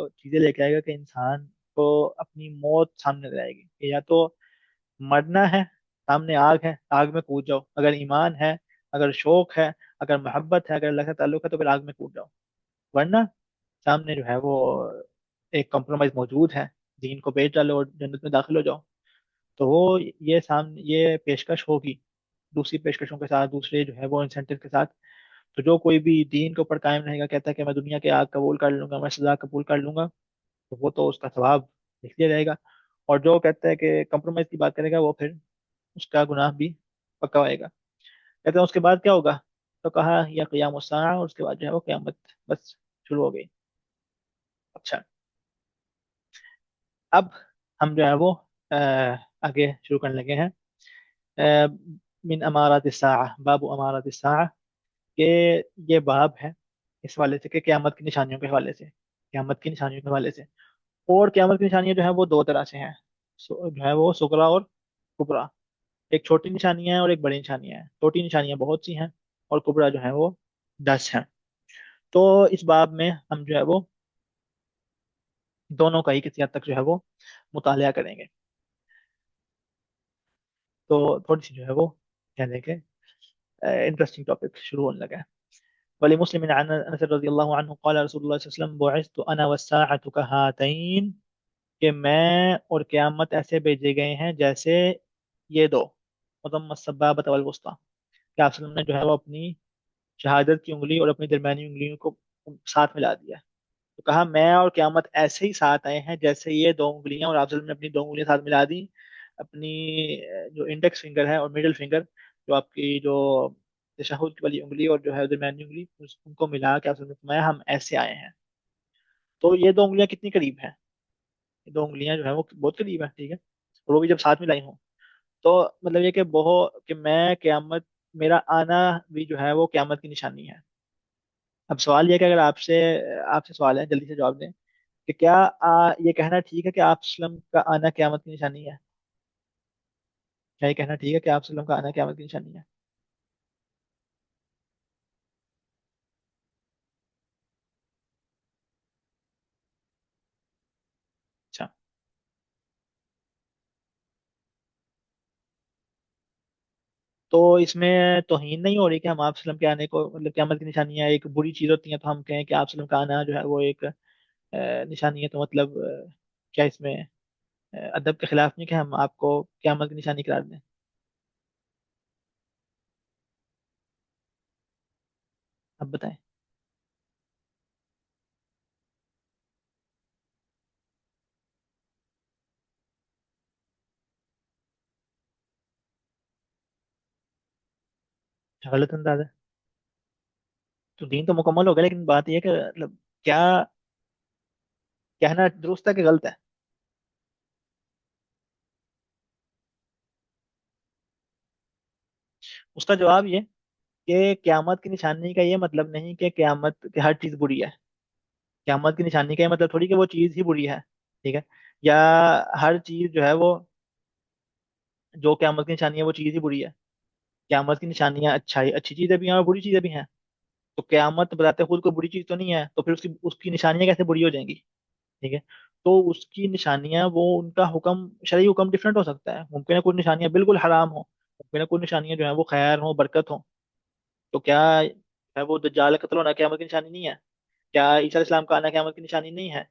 چیزیں لے کے آئے گا کہ انسان کو اپنی موت سامنے لے آئے گی کہ یا تو مرنا ہے، سامنے آگ ہے، آگ میں کود جاؤ، اگر ایمان ہے، اگر شوق ہے، اگر محبت ہے، اگر اللہ کا تعلق ہے تو پھر آگ میں کود جاؤ. ورنہ سامنے جو ہے وہ ایک کمپرومائز موجود ہے، دین کو بیچ ڈالو اور جنت میں داخل ہو جاؤ. تو وہ یہ پیشکش ہوگی دوسری پیشکشوں کے ساتھ، دوسرے جو ہے وہ انسینٹیو کے ساتھ. تو جو کوئی بھی دین کے اوپر قائم رہے گا، کہتا ہے کہ میں دنیا کے آگ قبول کر لوں گا، میں سزا قبول کر لوں گا، تو وہ تو اس کا ثواب لکھ دیا جائے گا. اور جو کہتا ہے کہ کمپرومائز کی بات کرے گا وہ پھر اس کا گناہ بھی پکا ہوئے گا. کہتے ہیں اس کے بعد کیا ہوگا؟ تو کہا یا قیام الساعہ، اور اس کے بعد جو ہے وہ قیامت بس شروع ہو گئی. اچھا. اب ہم جو ہے وہ آگے شروع کرنے لگے ہیں. آہ، من امارات الساعہ، باب امارات الساعہ، کہ یہ باب ہے اس حوالے سے کہ قیامت کی نشانیوں کے حوالے سے، قیامت کی نشانیوں کے حوالے سے. اور قیامت کی نشانیاں جو ہیں وہ دو طرح سے ہیں، جو ہے وہ سغرا اور کبرا. ایک چھوٹی نشانیاں ہیں اور ایک بڑی نشانیاں ہیں. چھوٹی نشانیاں بہت سی ہیں اور کبرا جو ہے وہ 10 ہیں. تو اس باب میں ہم جو ہے وہ دونوں کا ہی کسی حد تک جو ہے وہ مطالعہ کریں گے. تو تھوڑی سی جو ہے وہ کہنے کے انٹرسٹنگ ٹاپک شروع ہونے لگا ہے. ولمسلم عن انس رضی اللہ عنہ قال رسول اللہ صلی اللہ علیہ وسلم بعثت انا والساعة كهاتين، کہ میں اور قیامت ایسے بھیجے گئے ہیں جیسے یہ دو، وضم السبابة والوسطى، کہ آپ صلی اللہ علیہ وسلم نے جو ہے وہ اپنی شہادت کی انگلی اور اپنی درمیانی انگلیوں کو ساتھ ملا دیا. تو کہا میں اور قیامت ایسے ہی ساتھ آئے ہیں جیسے یہ دو انگلیاں، اور آپ صلی اللہ علیہ وسلم نے اپنی دو انگلیاں ساتھ ملا دی، اپنی جو انڈیکس فنگر ہے اور مڈل فنگر، جو آپ کی جو تشہد والی انگلی اور جو ہے درمیانی انگلی، ان کو ملا کے آپ صلی اللہ علیہ وسلم نے فرمایا ہم ایسے آئے ہیں. تو یہ دو انگلیاں کتنی قریب ہیں؟ یہ دو انگلیاں جو ہے وہ بہت قریب ہیں، ٹھیک ہے، اور وہ بھی جب ساتھ ملائی ہوں. تو مطلب یہ کہ بہت کہ میں قیامت، میرا آنا بھی جو ہے وہ قیامت کی نشانی ہے. اب سوال یہ ہے کہ اگر آپ سے سوال ہے، جلدی سے جواب دیں کہ کیا یہ کہنا ٹھیک ہے کہ آپ وسلم کا آنا قیامت کی نشانی ہے؟ کیا یہ کہنا ٹھیک ہے کہ آپ وسلم کا آنا قیامت کی نشانی ہے؟ اچھا. تو اس میں توہین نہیں ہو رہی کہ ہم آپ وسلم کے آنے کو مطلب قیامت کی نشانیاں ایک بری چیز ہوتی ہیں تو ہم کہیں کہ آپ وسلم کا آنا جو ہے وہ ایک نشانی ہے، تو مطلب کیا اس میں ادب کے خلاف نہیں کہ ہم آپ کو قیامت کی نشانی قرار دیں؟ اب بتائیں. غلط انداز ہے. تو دین تو مکمل ہو گیا، لیکن بات یہ ہے کہ مطلب کیا کہنا درست ہے کہ غلط ہے؟ اس کا جواب یہ کہ قیامت کی نشانی کا یہ مطلب نہیں کہ قیامت کی ہر چیز بری ہے. قیامت کی نشانی کا یہ مطلب تھوڑی کہ وہ چیز ہی بری ہے، ٹھیک ہے، یا ہر چیز جو ہے وہ، جو قیامت کی نشانی ہے وہ چیز ہی بری ہے. قیامت کی نشانیاں اچھی چیزیں بھی ہیں اور بری چیزیں بھی ہیں. تو قیامت بذات خود کوئی بری چیز تو نہیں ہے، تو پھر اس کی نشانیاں کیسے بری ہو جائیں گی؟ ٹھیک ہے. تو اس کی نشانیاں، وہ ان کا حکم، شرعی حکم ڈفرینٹ ہو سکتا ہے. ممکن ہے کچھ نشانیاں بالکل حرام ہوں، ممکن ہے کچھ نشانیاں جو ہیں وہ خیر ہوں، برکت ہوں. تو کیا ہے وہ دجال کا قتل ہونا قیامت کی نشانی نہیں ہے؟ کیا عیسی علیہ السلام کا آنا قیامت کی نشانی نہیں ہے؟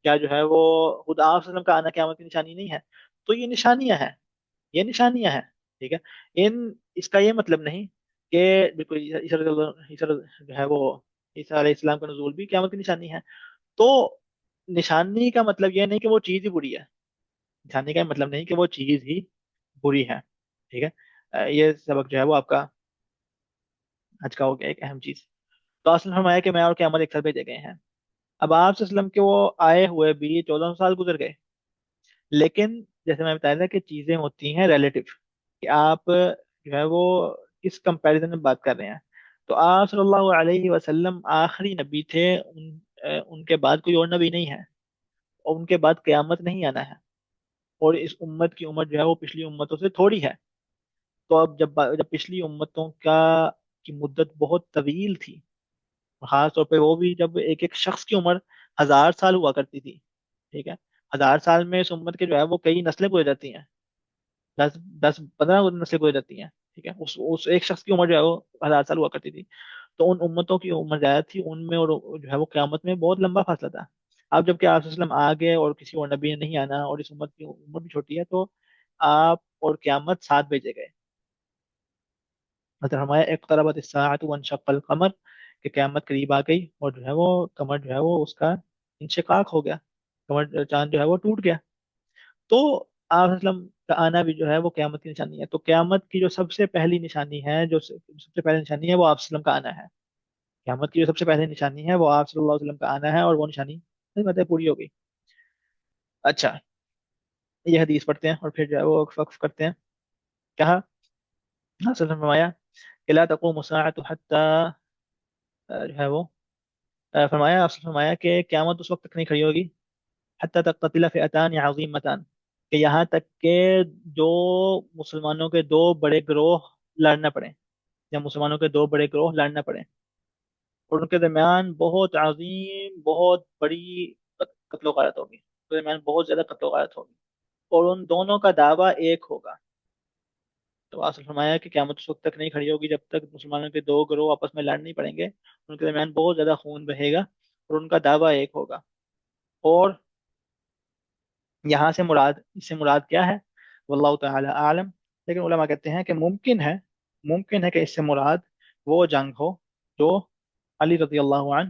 کیا جو ہے وہ خدا آپ وسلم کا آنا قیامت کی نشانی نہیں ہے؟ تو یہ نشانیاں ہیں، یہ نشانیاں ہیں، ٹھیک ہے. اس کا یہ مطلب نہیں کہ بالکل جو ہے وہ عیسیٰ علیہ السلام کا نزول بھی قیامت کی نشانی ہے. تو نشانی کا مطلب یہ نہیں کہ وہ چیز ہی بری ہے. نشانی کا یہ مطلب نہیں کہ وہ چیز ہی بری ہے، ٹھیک ہے. یہ سبق جو ہے وہ آپ کا آج کا ہو گیا ایک اہم چیز. تو اصل میں فرمایا کہ میں اور قیامت ایک ساتھ بھیجے گئے ہیں. اب آپ صلی اللہ علیہ وسلم کے وہ آئے ہوئے بھی 1400 سال گزر گئے، لیکن جیسے میں بتایا تھا کہ چیزیں ہوتی ہیں ریلیٹو، کہ آپ جو ہے وہ کس کمپیریزن میں بات کر رہے ہیں. تو آپ صلی اللہ علیہ وسلم آخری نبی تھے، ان کے بعد کوئی اور نبی نہیں ہے، اور ان کے بعد قیامت نہیں آنا ہے. اور اس امت کی عمر جو ہے وہ پچھلی امتوں سے تھوڑی ہے. تو اب جب پچھلی امتوں کی مدت بہت طویل تھی، خاص طور پہ وہ بھی جب ایک ایک شخص کی عمر 1000 سال ہوا کرتی تھی، ٹھیک ہے. 1000 سال میں اس امت کے جو ہے وہ کئی نسلیں گزر جاتی ہیں، 10 10 15 نسلیں گزر جاتی ہیں، ٹھیک ہے. اس ایک شخص کی عمر جو ہے وہ 1000 سال ہوا کرتی تھی. تو ان امتوں کی عمر زیادہ تھی ان میں، اور جو ہے وہ قیامت میں بہت لمبا فاصلہ تھا. اب جب کہ آپ صلی اللہ علیہ وسلم آ گئے اور کسی اور نبی نے نہیں آنا، اور اس امت کی عمر بھی چھوٹی ہے، تو آپ اور قیامت ساتھ بھیجے گئے. مطلب ہمارا اقتربت الساعۃ وانشق القمر، کہ قیامت قریب آ گئی اور جو ہے وہ کمر جو ہے وہ اس کا انشقاق ہو گیا، کمر چاند جو ہے وہ ٹوٹ گیا. تو آپ وسلم کا آنا بھی جو ہے وہ قیامت کی نشانی ہے. تو قیامت کی جو سب سے پہلی نشانی ہے، جو سب سے پہلی نشانی ہے وہ آپ وسلم کا آنا ہے. قیامت کی جو سب سے پہلی نشانی ہے وہ آپ صلی اللہ علیہ وسلم کا آنا ہے، اور وہ نشانی نہیں مطلب پوری ہو گئی. اچھا، یہ حدیث پڑھتے ہیں اور پھر جو ہے وہ وقف کرتے ہیں. کہا آپ صلی اللہ علیہ وسلم نے فرمایا کہ لا تقوم الساعة حتى جو ہے وہ فرمایا، آپ سے فرمایا کہ قیامت اس وقت تک نہیں کھڑی ہوگی حتى تقتتل فئتان عظیمتان، کہ یہاں تک کہ جو مسلمانوں کے دو بڑے گروہ لڑنا پڑے، یا مسلمانوں کے دو بڑے گروہ لڑنا پڑے، اور ان کے درمیان بہت عظیم، بہت بڑی قتل و غارت ہوگی، ان کے درمیان بہت زیادہ قتل و غارت ہوگی، اور ان دونوں کا دعویٰ ایک ہوگا. تو آپ نے فرمایا کہ قیامت اس وقت تک نہیں کھڑی ہوگی جب تک مسلمانوں کے دو گروہ آپس میں لڑ نہیں پڑیں گے، ان کے درمیان بہت زیادہ خون بہے گا، اور ان کا دعویٰ ایک ہوگا. اور یہاں سے مراد، اس سے مراد کیا ہے؟ واللہ تعالی عالم. لیکن علماء کہتے ہیں کہ ممکن ہے کہ اس سے مراد وہ جنگ ہو جو علی رضی اللہ عنہ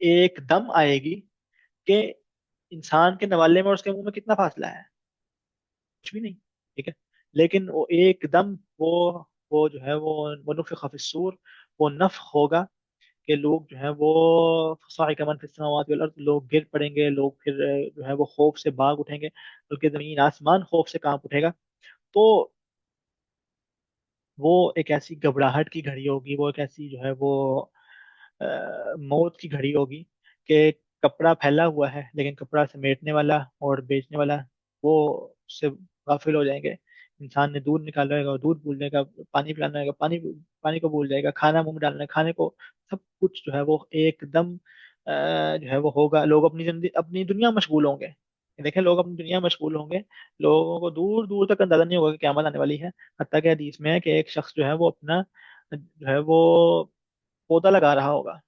ایک دم آئے گی کہ انسان کے نوالے میں اور اس کے منہ میں کتنا فاصلہ ہے؟ کچھ بھی نہیں. ٹھیک ہے. لیکن وہ ایک دم وہ جو ہے وہ نفخ فی الصور، وہ نفخ ہوگا کہ لوگ جو ہے وہ صاعق من فی السماوات والارض، لوگ گر پڑیں گے، لوگ پھر جو ہے وہ خوف سے بھاگ اٹھیں گے، بلکہ زمین آسمان خوف سے کانپ اٹھے گا. تو وہ ایک ایسی گھبراہٹ کی گھڑی ہوگی، وہ ایک ایسی جو ہے وہ موت کی گھڑی ہوگی کہ کپڑا پھیلا ہوا ہے لیکن کپڑا سمیٹنے والا اور بیچنے والا وہ اس سے غافل ہو جائیں گے. انسان نے دودھ نکالا ہوگا وہ دودھ بھول جائے گا، پانی پلانا ہوگا پانی کو بھول جائے گا، کھانا منہ میں ڈالنا ہے کھانے کو. سب کچھ جو ہے وہ ایک دم جو ہے وہ ہوگا. لوگ اپنی زندگی اپنی دنیا مشغول ہوں گے. دیکھیں لوگ اپنی دنیا مشغول ہوں گے، لوگوں کو دور دور تک اندازہ نہیں ہوگا کہ قیامت آنے والی ہے. حتیٰ کہ حدیث میں ہے کہ ایک شخص جو ہے وہ اپنا جو ہے وہ پودا لگا رہا ہوگا.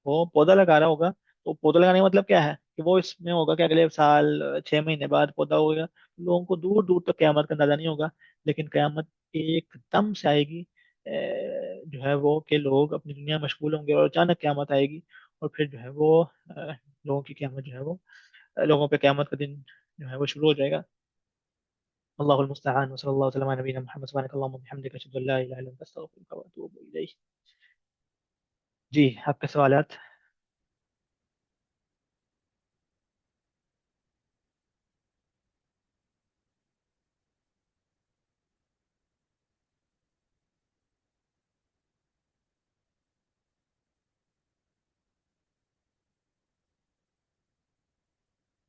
وہ پودا لگا رہا ہوگا. تو پودا لگانے کا مطلب کیا ہے کہ وہ اس میں ہوگا کہ اگلے سال 6 مہینے بعد پودا ہوگا. لوگوں کو دور دور تک قیامت کا اندازہ نہیں ہوگا، لیکن قیامت ایک دم سے آئے گی. جو ہے وہ کہ لوگ اپنی دنیا میں مشغول ہوں گے اور اچانک قیامت آئے گی. اور پھر جو ہے وہ لوگوں کی قیامت جو ہے وہ لوگوں پہ قیامت کا دن جو ہے وہ شروع ہو جائے گا. اللہ المستعان، وصلی اللہ وسلم علی نبینا محمد سبحانک اللہم وبحمدک اشہد ان لا الہ الا انت استغفرک واتوب الیک. جی آپ کے سوالات.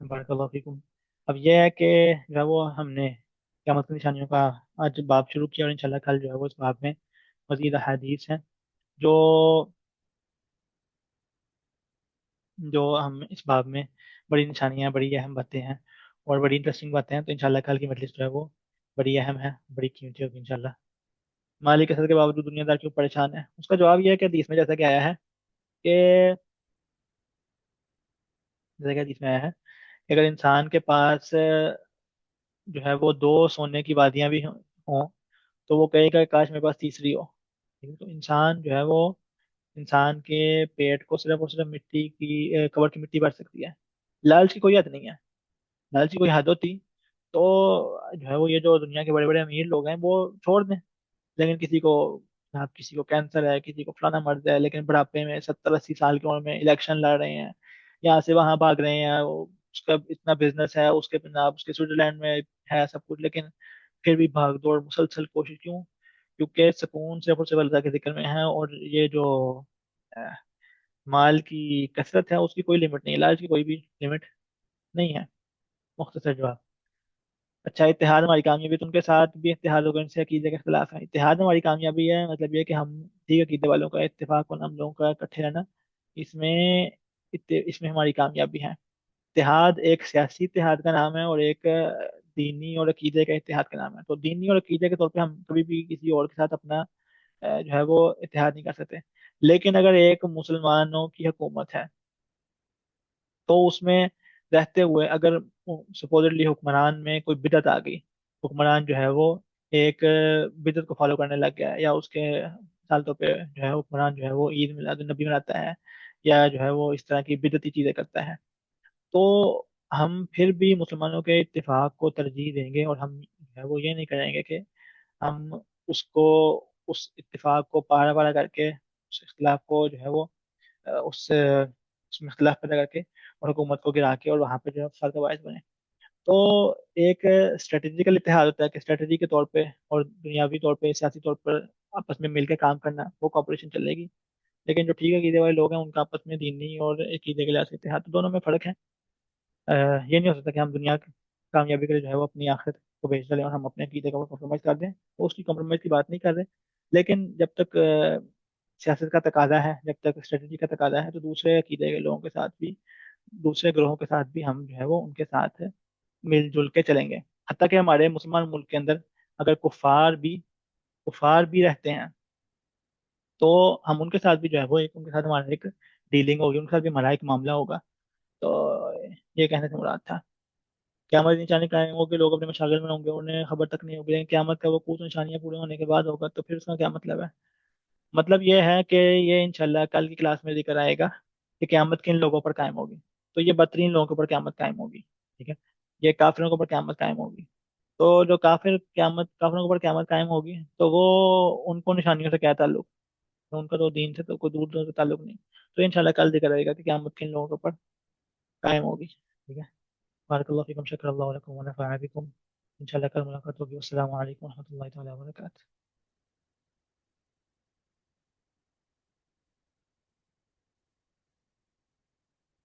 بارک اللہ فیکم. اب یہ ہے کہ جو ہے وہ ہم نے قیامت کی نشانیوں کا آج باب شروع کیا، اور انشاءاللہ کل جو ہے وہ اس باب میں مزید احادیث ہیں جو جو ہم اس باب میں بڑی نشانیاں، بڑی اہم باتیں ہیں اور بڑی انٹرسٹنگ باتیں ہیں. تو انشاءاللہ کل کی مجلس جو ہے وہ بڑی اہم ہے، بڑی قیمتی ہوگی انشاءاللہ. مالی کثرت کے باوجود دنیا دار کیوں پریشان ہے؟ اس کا جواب یہ ہے کہ حدیث میں جیسا کہ آیا ہے کہ جیسا کہ حدیث میں آیا ہے کہ اگر انسان کے پاس جو ہے وہ دو سونے کی وادیاں بھی ہوں تو وہ کہے گا کاش میرے پاس تیسری ہو. ٹھیک ہے؟ تو انسان جو ہے وہ انسان کے پیٹ کو صرف اور صرف مٹی کی کور کی مٹی بھر سکتی ہے. لالچ کی کوئی حد نہیں ہے. لالچ کی کوئی حد ہوتی تو جو ہے وہ یہ جو دنیا کے بڑے بڑے امیر لوگ ہیں وہ چھوڑ دیں. لیکن کسی کو کینسر ہے، کسی کو فلانا مرض ہے، لیکن بڑھاپے میں 70 80 سال کی عمر میں الیکشن لڑ رہے ہیں، یہاں سے وہاں بھاگ رہے ہیں. اس کا اتنا بزنس ہے، اس کے جناب اس کے سوئٹزرلینڈ میں ہے سب کچھ، لیکن پھر بھی بھاگ دوڑ مسلسل کوشش. کیوں؟ کیونکہ سکون صرف اور صرف اللہ کے ذکر میں ہے. اور یہ جو آہ، مال کی کثرت ہے اس کی کوئی لمٹ نہیں ہے، لالچ کی کوئی بھی لمٹ نہیں ہے. مختصر جواب. اچھا، اتحاد ہماری کامیابی. تو ان کے ساتھ بھی اتحاد ہوگا، ان سے عقیدے کا اختلاف ہے. اتحاد ہماری کامیابی ہے مطلب یہ کہ ہم ٹھیک عقیدے والوں کا اتفاق ہونا، ہم لوگوں کا اکٹھے رہنا، اس میں اس میں ہماری کامیابی ہے. اتحاد ایک سیاسی اتحاد کا نام ہے اور ایک دینی اور عقیدے کا اتحاد کا نام ہے. تو دینی اور عقیدے کے طور پہ ہم کبھی بھی کسی اور کے ساتھ اپنا جو ہے وہ اتحاد نہیں کر سکتے. لیکن اگر ایک مسلمانوں کی حکومت ہے تو اس میں رہتے ہوئے اگر سپوزٹلی حکمران میں کوئی بدعت آ گئی، حکمران جو ہے وہ ایک بدعت کو فالو کرنے لگ گیا ہے، یا اس کے مثال طور پہ جو ہے حکمران جو ہے وہ عید میلاد النبی مناتا ہے، یا جو ہے وہ اس طرح کی بدعتی چیزیں کرتا ہے، تو ہم پھر بھی مسلمانوں کے اتفاق کو ترجیح دیں گے. اور ہم جو ہے وہ یہ نہیں کریں گے کہ ہم اس کو اس اتفاق کو پارا پارا کر کے اس اختلاف کو جو ہے وہ اس میں اختلاف پیدا کر کے اور حکومت کو گرا کے اور وہاں پہ جو ہے فرق باعث بنے. تو ایک اسٹریٹجیکل اتحاد ہوتا ہے کہ اسٹریٹجی کے طور پہ اور دنیاوی طور پہ سیاسی طور پر آپس میں مل کے کام کرنا، وہ کوپریشن چلے گی. لیکن جو ٹھیک عقیدے والے لوگ ہیں ان کا آپس میں دینی اور عقیدے کے لحاظ سے اتحاد، تو دونوں میں فرق ہے. یہ نہیں ہو سکتا کہ ہم دنیا کی کامیابی کے لیے جو ہے وہ اپنی آخرت کو بیچ ڈالیں اور ہم اپنے عقیدے کا کمپرومائز کر دیں. تو اس کی کمپرومائز کی بات نہیں کر رہے، لیکن جب تک سیاست کا تقاضا ہے، جب تک اسٹریٹجی کا تقاضا ہے، تو دوسرے عقیدے کے لوگوں کے ساتھ بھی، دوسرے گروہوں کے ساتھ بھی ہم جو ہے وہ ان کے ساتھ مل جل کے چلیں گے. حتیٰ کہ ہمارے مسلمان ملک کے اندر اگر کفار بھی رہتے ہیں تو ہم ان کے ساتھ بھی جو ہے وہ ان کے ساتھ ہمارا ایک ڈیلنگ ہوگی، ان کے ساتھ بھی ہمارا ایک معاملہ ہوگا. تو یہ کہنے سے مراد تھا. قیامت نشانی قائم ہوگی، لوگ اپنے مشاغل میں ہوں گے، انہیں خبر تک نہیں ہوگی. لیکن قیامت کا وقوع تو نشانیاں پورے ہونے کے بعد ہوگا. تو پھر اس کا کیا مطلب ہے؟ مطلب یہ ہے کہ یہ انشاءاللہ کل کی کلاس میں ذکر آئے گا کہ قیامت کن لوگوں پر قائم ہوگی. تو یہ بدترین لوگوں کے اوپر قیامت قائم ہوگی. ٹھیک ہے. یہ کافروں کے اوپر قیامت قائم ہوگی. تو جو کافروں کے اوپر قیامت قائم ہوگی تو وہ ان کو نشانیوں سے کیا تعلق؟ تو ان کا تو دین سے تو کوئی دور دور سے تعلق نہیں. تو انشاءاللہ کل ذکر رہے گا کہ قیامت کن لوگوں کے اوپر قائم ہوگی. ٹھیک ہے. بارک اللہ فیکم، شکر اللہ علیکم ونفع بکم. انشاءاللہ کل ملاقات ہوگی. السلام علیکم و رحمۃ اللہ تعالیٰ وبرکاتہ.